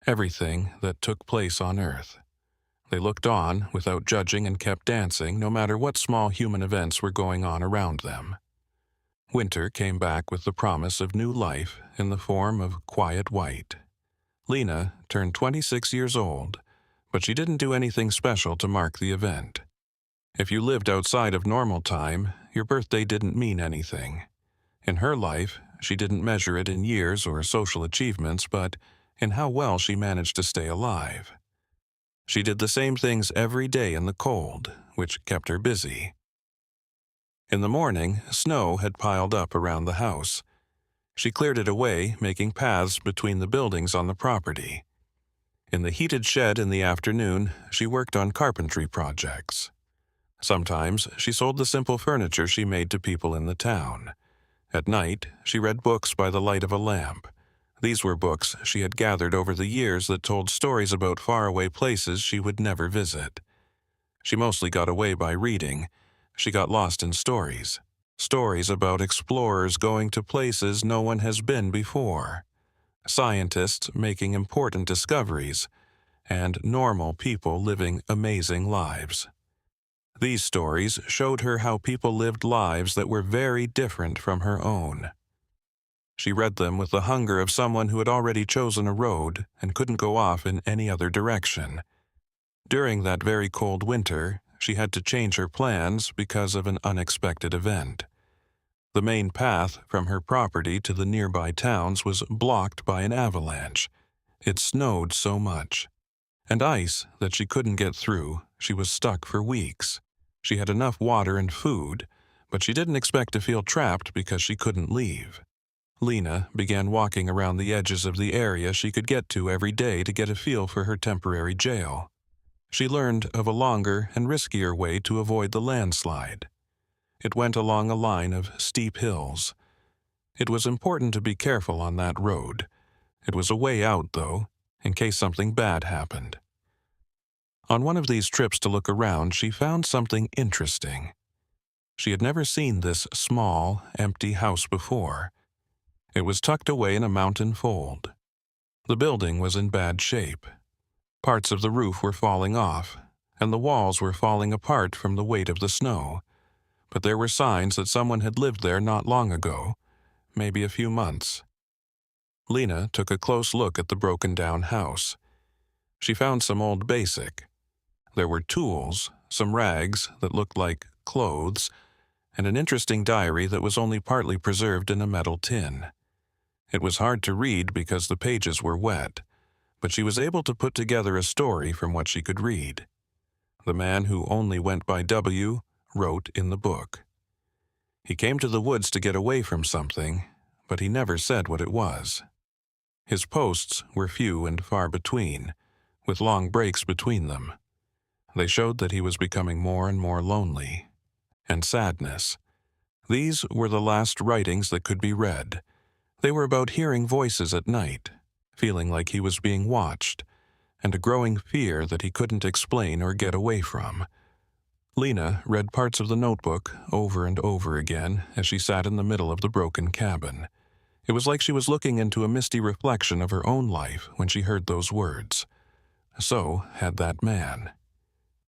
everything that took place on Earth. They looked on without judging and kept dancing no matter what small human events were going on around them. Winter came back with the promise of new life in the form of quiet white. Lena turned 26 years old, but she didn't do anything special to mark the event. If you lived outside of normal time, your birthday didn't mean anything. In her life, she didn't measure it in years or social achievements, but in how well she managed to stay alive. She did the same things every day in the cold, which kept her busy. In the morning, snow had piled up around the house. She cleared it away, making paths between the buildings on the property. In the heated shed in the afternoon, she worked on carpentry projects. Sometimes she sold the simple furniture she made to people in the town. At night, she read books by the light of a lamp. These were books she had gathered over the years that told stories about faraway places she would never visit. She mostly got away by reading. She got lost in stories. Stories about explorers going to places no one has been before. Scientists making important discoveries. And normal people living amazing lives. These stories showed her how people lived lives that were very different from her own. She read them with the hunger of someone who had already chosen a road and couldn't go off in any other direction. During that very cold winter, she had to change her plans because of an unexpected event. The main path from her property to the nearby towns was blocked by an avalanche. It snowed so much. And ice that she couldn't get through. She was stuck for weeks. She had enough water and food, but she didn't expect to feel trapped because she couldn't leave. Lena began walking around the edges of the area she could get to every day to get a feel for her temporary jail. She learned of a longer and riskier way to avoid the landslide. It went along a line of steep hills. It was important to be careful on that road. It was a way out, though, in case something bad happened. On one of these trips to look around, she found something interesting. She had never seen this small, empty house before. It was tucked away in a mountain fold. The building was in bad shape. Parts of the roof were falling off, and the walls were falling apart from the weight of the snow. But there were signs that someone had lived there not long ago, maybe a few months. Lena took a close look at the broken-down house. She found some old basic. There were tools, some rags that looked like clothes, and an interesting diary that was only partly preserved in a metal tin. It was hard to read because the pages were wet, but she was able to put together a story from what she could read. The man who only went by W wrote in the book. He came to the woods to get away from something, but he never said what it was. His posts were few and far between, with long breaks between them. They showed that he was becoming more and more lonely. And sadness. These were the last writings that could be read. They were about hearing voices at night, feeling like he was being watched, and a growing fear that he couldn't explain or get away from. Lena read parts of the notebook over and over again as she sat in the middle of the broken cabin. It was like she was looking into a misty reflection of her own life when she heard those words. So had that man.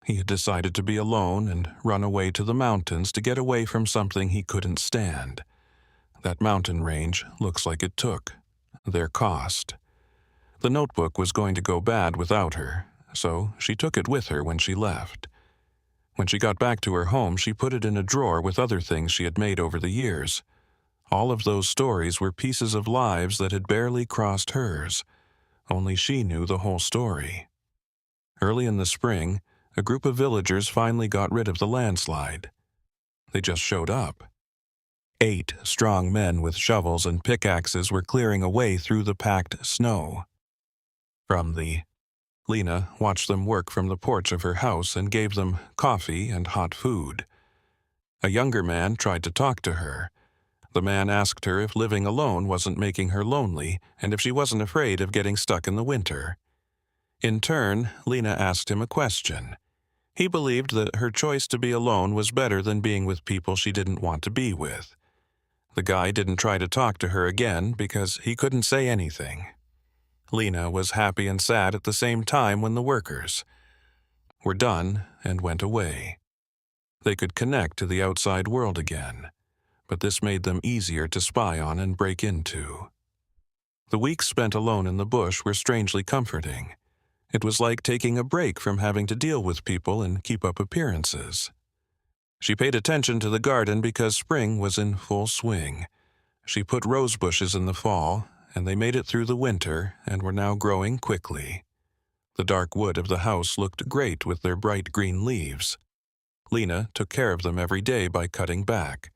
He had decided to be alone and run away to the mountains to get away from something he couldn't stand. That mountain range looks like it took their cost. The notebook was going to go bad without her, so she took it with her when she left. When she got back to her home, she put it in a drawer with other things she had made over the years. All of those stories were pieces of lives that had barely crossed hers. Only she knew the whole story. Early in the spring, a group of villagers finally got rid of the landslide. They just showed up. 8 strong men with shovels and pickaxes were clearing a way through the packed snow. Lena watched them work from the porch of her house and gave them coffee and hot food. A younger man tried to talk to her. The man asked her if living alone wasn't making her lonely and if she wasn't afraid of getting stuck in the winter. In turn, Lena asked him a question. He believed that her choice to be alone was better than being with people she didn't want to be with. The guy didn't try to talk to her again because he couldn't say anything. Lena was happy and sad at the same time when the workers were done and went away. They could connect to the outside world again, but this made them easier to spy on and break into. The weeks spent alone in the bush were strangely comforting. It was like taking a break from having to deal with people and keep up appearances. She paid attention to the garden because spring was in full swing. She put rose bushes in the fall, and they made it through the winter and were now growing quickly. The dark wood of the house looked great with their bright green leaves. Lena took care of them every day by cutting back.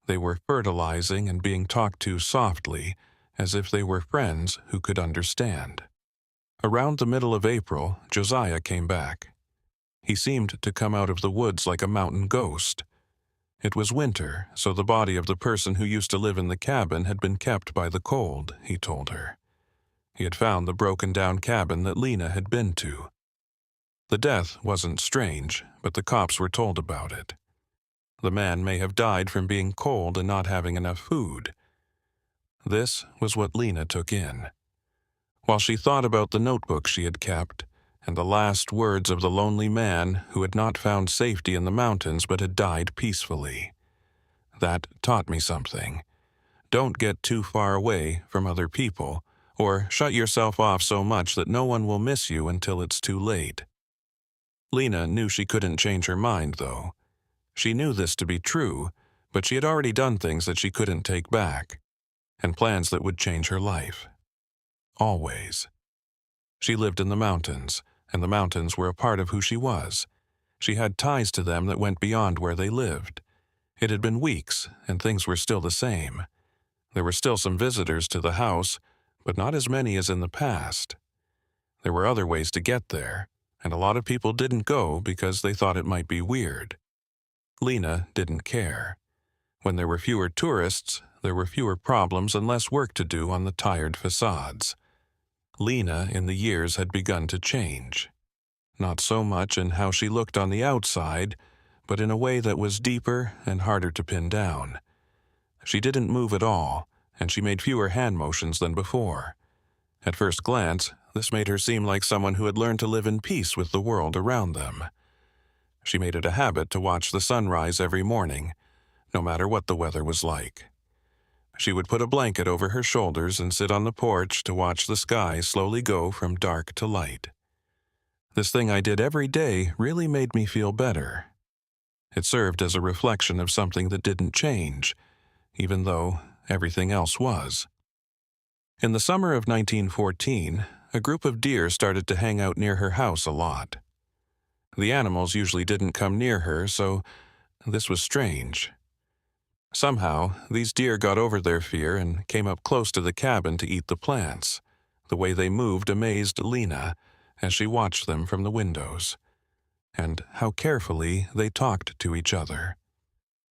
They were fertilizing and being talked to softly, as if they were friends who could understand. Around the middle of April, Josiah came back. He seemed to come out of the woods like a mountain ghost. It was winter, so the body of the person who used to live in the cabin had been kept by the cold, he told her. He had found the broken-down cabin that Lena had been to. The death wasn't strange, but the cops were told about it. The man may have died from being cold and not having enough food. This was what Lena took in. While she thought about the notebook she had kept, and the last words of the lonely man who had not found safety in the mountains but had died peacefully. That taught me something. Don't get too far away from other people, or shut yourself off so much that no one will miss you until it's too late. Lena knew she couldn't change her mind, though. She knew this to be true, but she had already done things that she couldn't take back, and plans that would change her life. Always. She lived in the mountains, and the mountains were a part of who she was. She had ties to them that went beyond where they lived. It had been weeks, and things were still the same. There were still some visitors to the house, but not as many as in the past. There were other ways to get there, and a lot of people didn't go because they thought it might be weird. Lena didn't care. When there were fewer tourists, there were fewer problems and less work to do on the tired facades. Lena, in the years, had begun to change. Not so much in how she looked on the outside, but in a way that was deeper and harder to pin down. She didn't move at all, and she made fewer hand motions than before. At first glance, this made her seem like someone who had learned to live in peace with the world around them. She made it a habit to watch the sunrise every morning, no matter what the weather was like. She would put a blanket over her shoulders and sit on the porch to watch the sky slowly go from dark to light. This thing I did every day really made me feel better. It served as a reflection of something that didn't change, even though everything else was. In the summer of 1914, a group of deer started to hang out near her house a lot. The animals usually didn't come near her, so this was strange. Somehow, these deer got over their fear and came up close to the cabin to eat the plants. The way they moved amazed Lena as she watched them from the windows, and how carefully they talked to each other.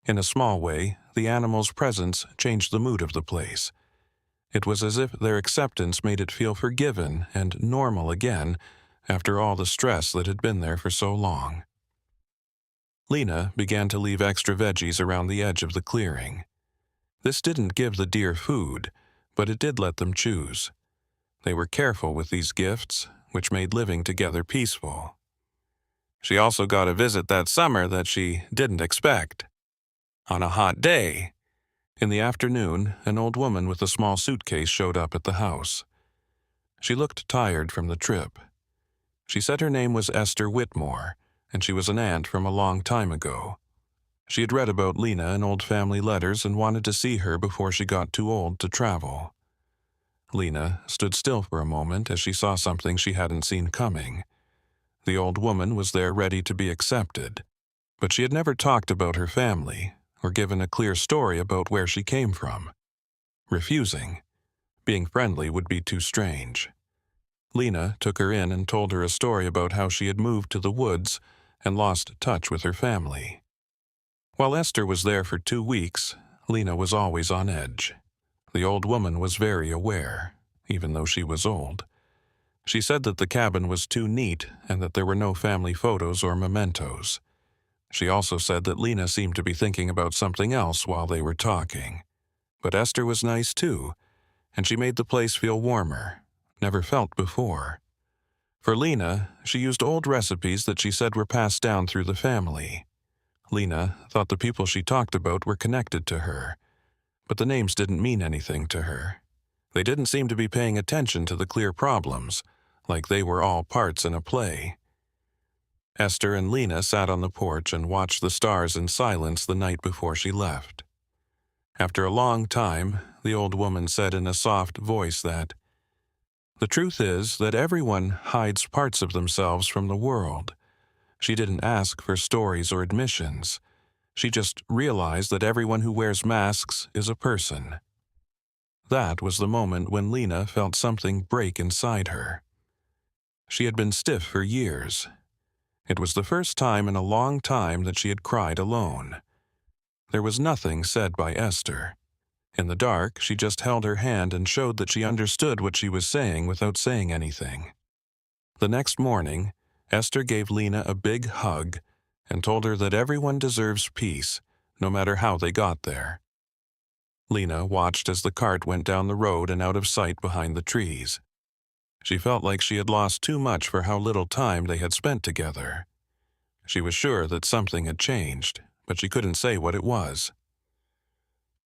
In a small way, the animals' presence changed the mood of the place. It was as if their acceptance made it feel forgiven and normal again after all the stress that had been there for so long. Lena began to leave extra veggies around the edge of the clearing. This didn't give the deer food, but it did let them choose. They were careful with these gifts, which made living together peaceful. She also got a visit that summer that she didn't expect. On a hot day, in the afternoon, an old woman with a small suitcase showed up at the house. She looked tired from the trip. She said her name was Esther Whitmore, and she was an aunt from a long time ago. She had read about Lena in old family letters and wanted to see her before she got too old to travel. Lena stood still for a moment as she saw something she hadn't seen coming. The old woman was there ready to be accepted, but she had never talked about her family or given a clear story about where she came from. Refusing, being friendly would be too strange. Lena took her in and told her a story about how she had moved to the woods and lost touch with her family. While Esther was there for 2 weeks, Lena was always on edge. The old woman was very aware, even though she was old. She said that the cabin was too neat and that there were no family photos or mementos. She also said that Lena seemed to be thinking about something else while they were talking. But Esther was nice too, and she made the place feel warmer, never felt before. For Lena, she used old recipes that she said were passed down through the family. Lena thought the people she talked about were connected to her, but the names didn't mean anything to her. They didn't seem to be paying attention to the clear problems, like they were all parts in a play. Esther and Lena sat on the porch and watched the stars in silence the night before she left. After a long time, the old woman said in a soft voice that, "The truth is that everyone hides parts of themselves from the world." She didn't ask for stories or admissions. She just realized that everyone who wears masks is a person. That was the moment when Lena felt something break inside her. She had been stiff for years. It was the first time in a long time that she had cried alone. There was nothing said by Esther. In the dark, she just held her hand and showed that she understood what she was saying without saying anything. The next morning, Esther gave Lena a big hug and told her that everyone deserves peace, no matter how they got there. Lena watched as the cart went down the road and out of sight behind the trees. She felt like she had lost too much for how little time they had spent together. She was sure that something had changed, but she couldn't say what it was.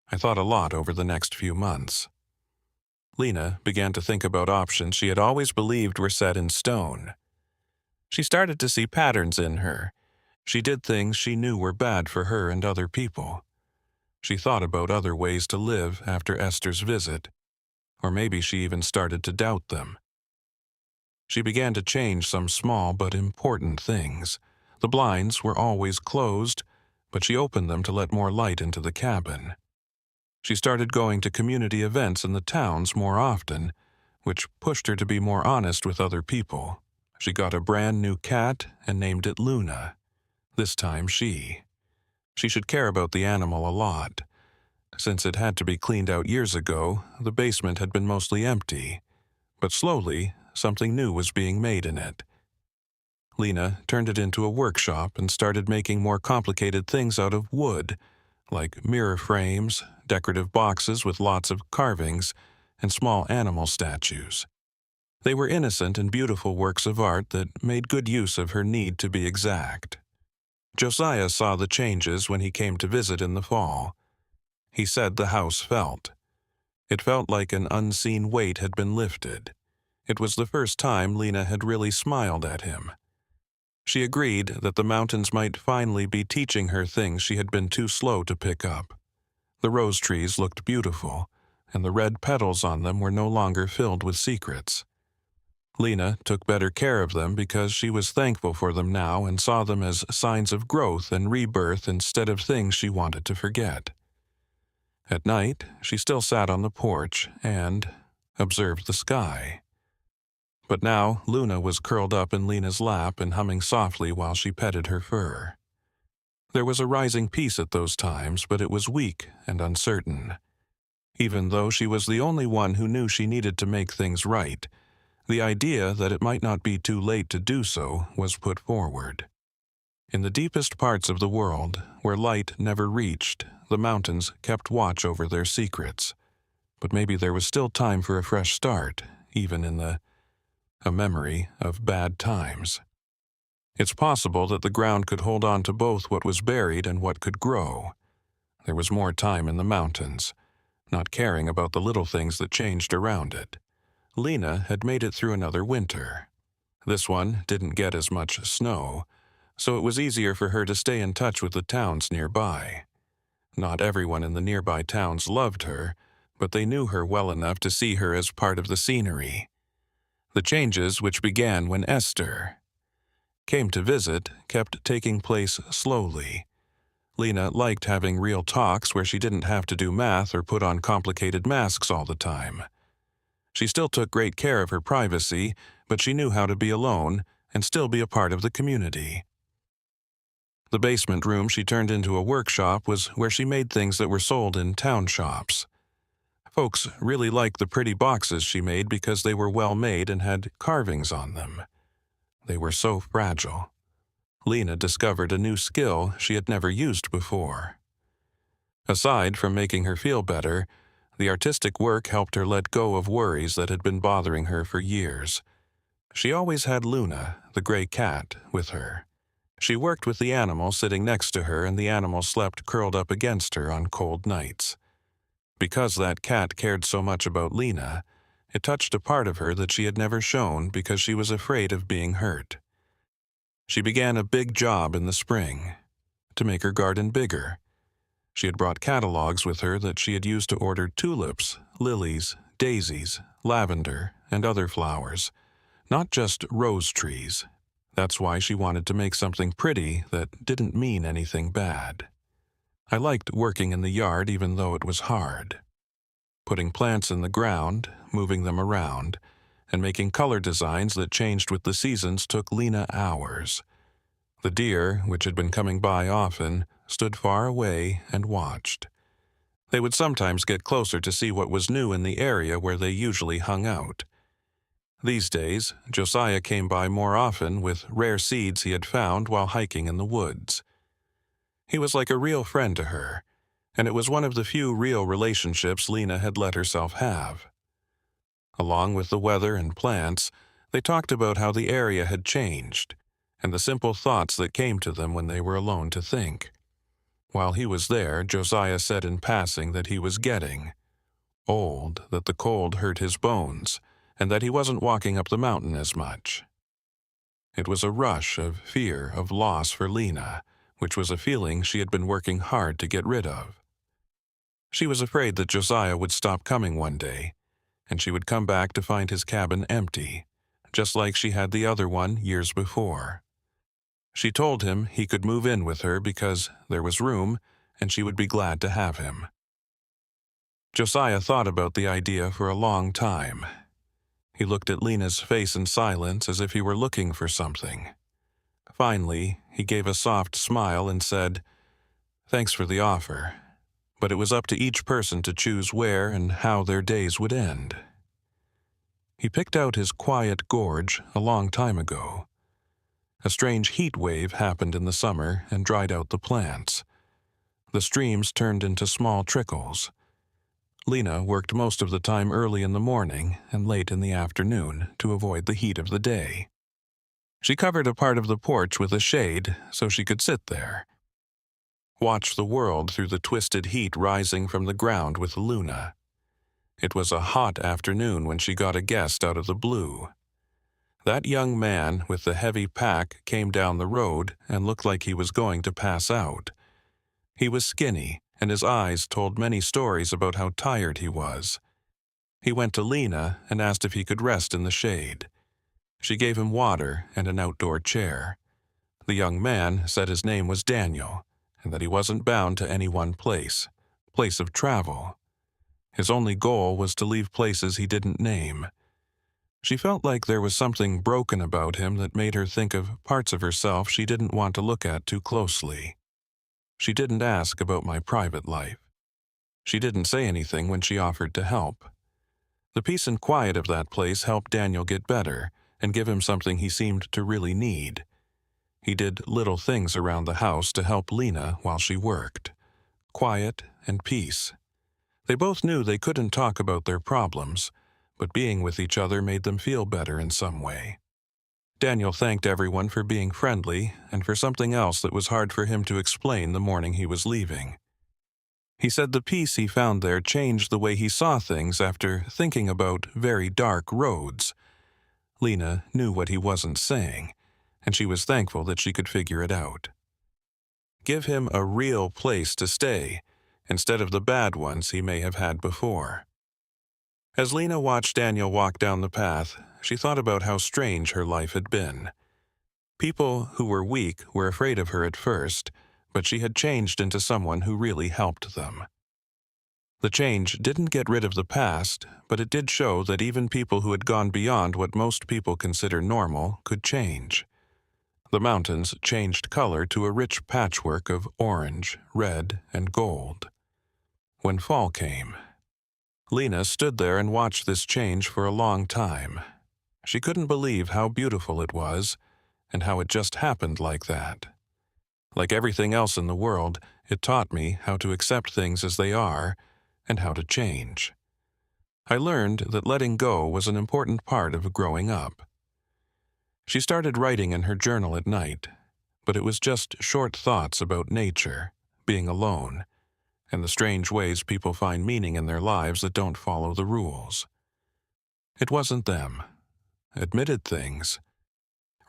I thought a lot over the next few months. Lena began to think about options she had always believed were set in stone. She started to see patterns in her. She did things she knew were bad for her and other people. She thought about other ways to live after Esther's visit, or maybe she even started to doubt them. She began to change some small but important things. The blinds were always closed, but she opened them to let more light into the cabin. She started going to community events in the towns more often, which pushed her to be more honest with other people. She got a brand new cat and named it Luna. This time she should care about the animal a lot. Since it had to be cleaned out years ago, the basement had been mostly empty, but slowly, something new was being made in it. Lena turned it into a workshop and started making more complicated things out of wood, like mirror frames, decorative boxes with lots of carvings, and small animal statues. They were innocent and beautiful works of art that made good use of her need to be exact. Josiah saw the changes when he came to visit in the fall. He said the house felt. It felt like an unseen weight had been lifted. It was the first time Lena had really smiled at him. She agreed that the mountains might finally be teaching her things she had been too slow to pick up. The rose trees looked beautiful, and the red petals on them were no longer filled with secrets. Lena took better care of them because she was thankful for them now and saw them as signs of growth and rebirth instead of things she wanted to forget. At night, she still sat on the porch and observed the sky. But now Luna was curled up in Lena's lap and humming softly while she petted her fur. There was a rising peace at those times, but it was weak and uncertain. Even though she was the only one who knew she needed to make things right, the idea that it might not be too late to do so was put forward. In the deepest parts of the world, where light never reached, the mountains kept watch over their secrets. But maybe there was still time for a fresh start, even in a memory of bad times. It's possible that the ground could hold on to both what was buried and what could grow. There was more time in the mountains, not caring about the little things that changed around it. Lena had made it through another winter. This one didn't get as much snow, so it was easier for her to stay in touch with the towns nearby. Not everyone in the nearby towns loved her, but they knew her well enough to see her as part of the scenery. The changes, which began when Esther came to visit, kept taking place slowly. Lena liked having real talks where she didn't have to do math or put on complicated masks all the time. She still took great care of her privacy, but she knew how to be alone and still be a part of the community. The basement room she turned into a workshop was where she made things that were sold in town shops. Folks really liked the pretty boxes she made because they were well made and had carvings on them. They were so fragile. Lena discovered a new skill she had never used before. Aside from making her feel better, the artistic work helped her let go of worries that had been bothering her for years. She always had Luna, the gray cat, with her. She worked with the animal sitting next to her, and the animal slept curled up against her on cold nights. Because that cat cared so much about Lena, it touched a part of her that she had never shown because she was afraid of being hurt. She began a big job in the spring, to make her garden bigger. She had brought catalogs with her that she had used to order tulips, lilies, daisies, lavender, and other flowers, not just rose trees. That's why she wanted to make something pretty that didn't mean anything bad. I liked working in the yard even though it was hard. Putting plants in the ground, moving them around, and making color designs that changed with the seasons took Lena hours. The deer, which had been coming by often, stood far away and watched. They would sometimes get closer to see what was new in the area where they usually hung out. These days, Josiah came by more often with rare seeds he had found while hiking in the woods. He was like a real friend to her, and it was one of the few real relationships Lena had let herself have. Along with the weather and plants, they talked about how the area had changed, and the simple thoughts that came to them when they were alone to think. While he was there, Josiah said in passing that he was getting old, that the cold hurt his bones, and that he wasn't walking up the mountain as much. It was a rush of fear of loss for Lena, which was a feeling she had been working hard to get rid of. She was afraid that Josiah would stop coming one day, and she would come back to find his cabin empty, just like she had the other one years before. She told him he could move in with her because there was room and she would be glad to have him. Josiah thought about the idea for a long time. He looked at Lena's face in silence as if he were looking for something. Finally, he gave a soft smile and said, "Thanks for the offer, but it was up to each person to choose where and how their days would end. He picked out his quiet gorge a long time ago. A strange heat wave happened in the summer and dried out the plants. The streams turned into small trickles. Lena worked most of the time early in the morning and late in the afternoon to avoid the heat of the day. She covered a part of the porch with a shade so she could sit there. Watch the world through the twisted heat rising from the ground with Luna. It was a hot afternoon when she got a guest out of the blue. That young man with the heavy pack came down the road and looked like he was going to pass out. He was skinny, and his eyes told many stories about how tired he was. He went to Lena and asked if he could rest in the shade. She gave him water and an outdoor chair. The young man said his name was Daniel, and that he wasn't bound to any one place of travel. His only goal was to leave places he didn't name. She felt like there was something broken about him that made her think of parts of herself she didn't want to look at too closely. She didn't ask about my private life. She didn't say anything when she offered to help. The peace and quiet of that place helped Daniel get better and give him something he seemed to really need. He did little things around the house to help Lena while she worked. Quiet and peace. They both knew they couldn't talk about their problems, but being with each other made them feel better in some way. Daniel thanked everyone for being friendly and for something else that was hard for him to explain the morning he was leaving. He said the peace he found there changed the way he saw things after thinking about very dark roads. Lena knew what he wasn't saying, and she was thankful that she could figure it out. Give him a real place to stay, instead of the bad ones he may have had before. As Lena watched Daniel walk down the path, she thought about how strange her life had been. People who were weak were afraid of her at first, but she had changed into someone who really helped them. The change didn't get rid of the past, but it did show that even people who had gone beyond what most people consider normal could change. The mountains changed color to a rich patchwork of orange, red, and gold. When fall came, Lena stood there and watched this change for a long time. She couldn't believe how beautiful it was, and how it just happened like that. Like everything else in the world, it taught me how to accept things as they are, and how to change. I learned that letting go was an important part of growing up. She started writing in her journal at night, but it was just short thoughts about nature, being alone, and the strange ways people find meaning in their lives that don't follow the rules. It wasn't them. Admitted things.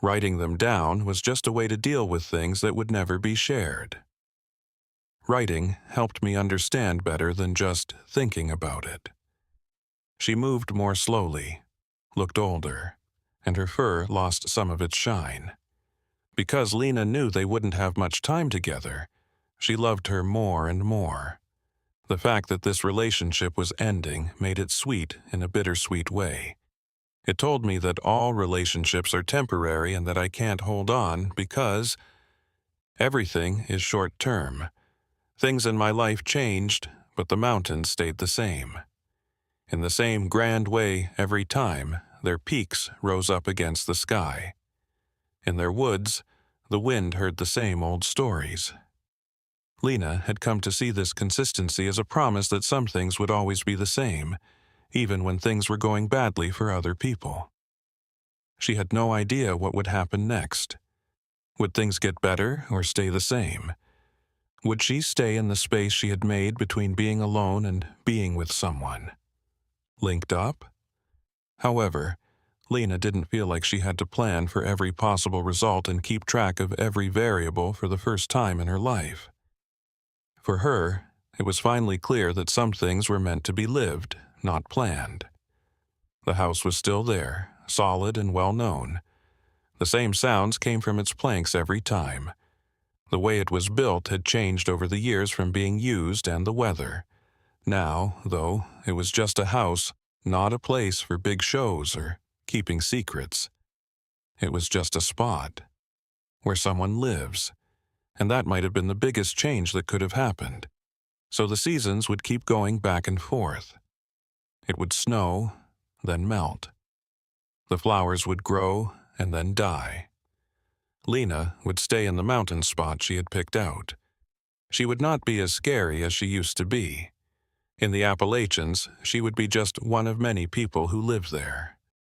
Writing them down was just a way to deal with things that would never be shared. Writing helped me understand better than just thinking about it. She moved more slowly, looked older, and her fur lost some of its shine. Because Lena knew they wouldn't have much time together, she loved her more and more. The fact that this relationship was ending made it sweet in a bittersweet way. It told me that all relationships are temporary and that I can't hold on because everything is short-term. Things in my life changed, but the mountains stayed the same. In the same grand way every time, their peaks rose up against the sky. In their woods, the wind heard the same old stories. Lena had come to see this consistency as a promise that some things would always be the same, even when things were going badly for other people. She had no idea what would happen next. Would things get better or stay the same? Would she stay in the space she had made between being alone and being with someone? Linked up? However, Lena didn't feel like she had to plan for every possible result and keep track of every variable for the first time in her life. For her, it was finally clear that some things were meant to be lived, not planned. The house was still there, solid and well-known. The same sounds came from its planks every time. The way it was built had changed over the years from being used and the weather. Now, though, it was just a house, not a place for big shows or keeping secrets. It was just a spot where someone lives, and that might have been the biggest change that could have happened. So the seasons would keep going back and forth. It would snow, then melt. The flowers would grow and then die. Lena would stay in the mountain spot she had picked out. She would not be as scary as she used to be. In the Appalachians, she would be just one of many people who lived there.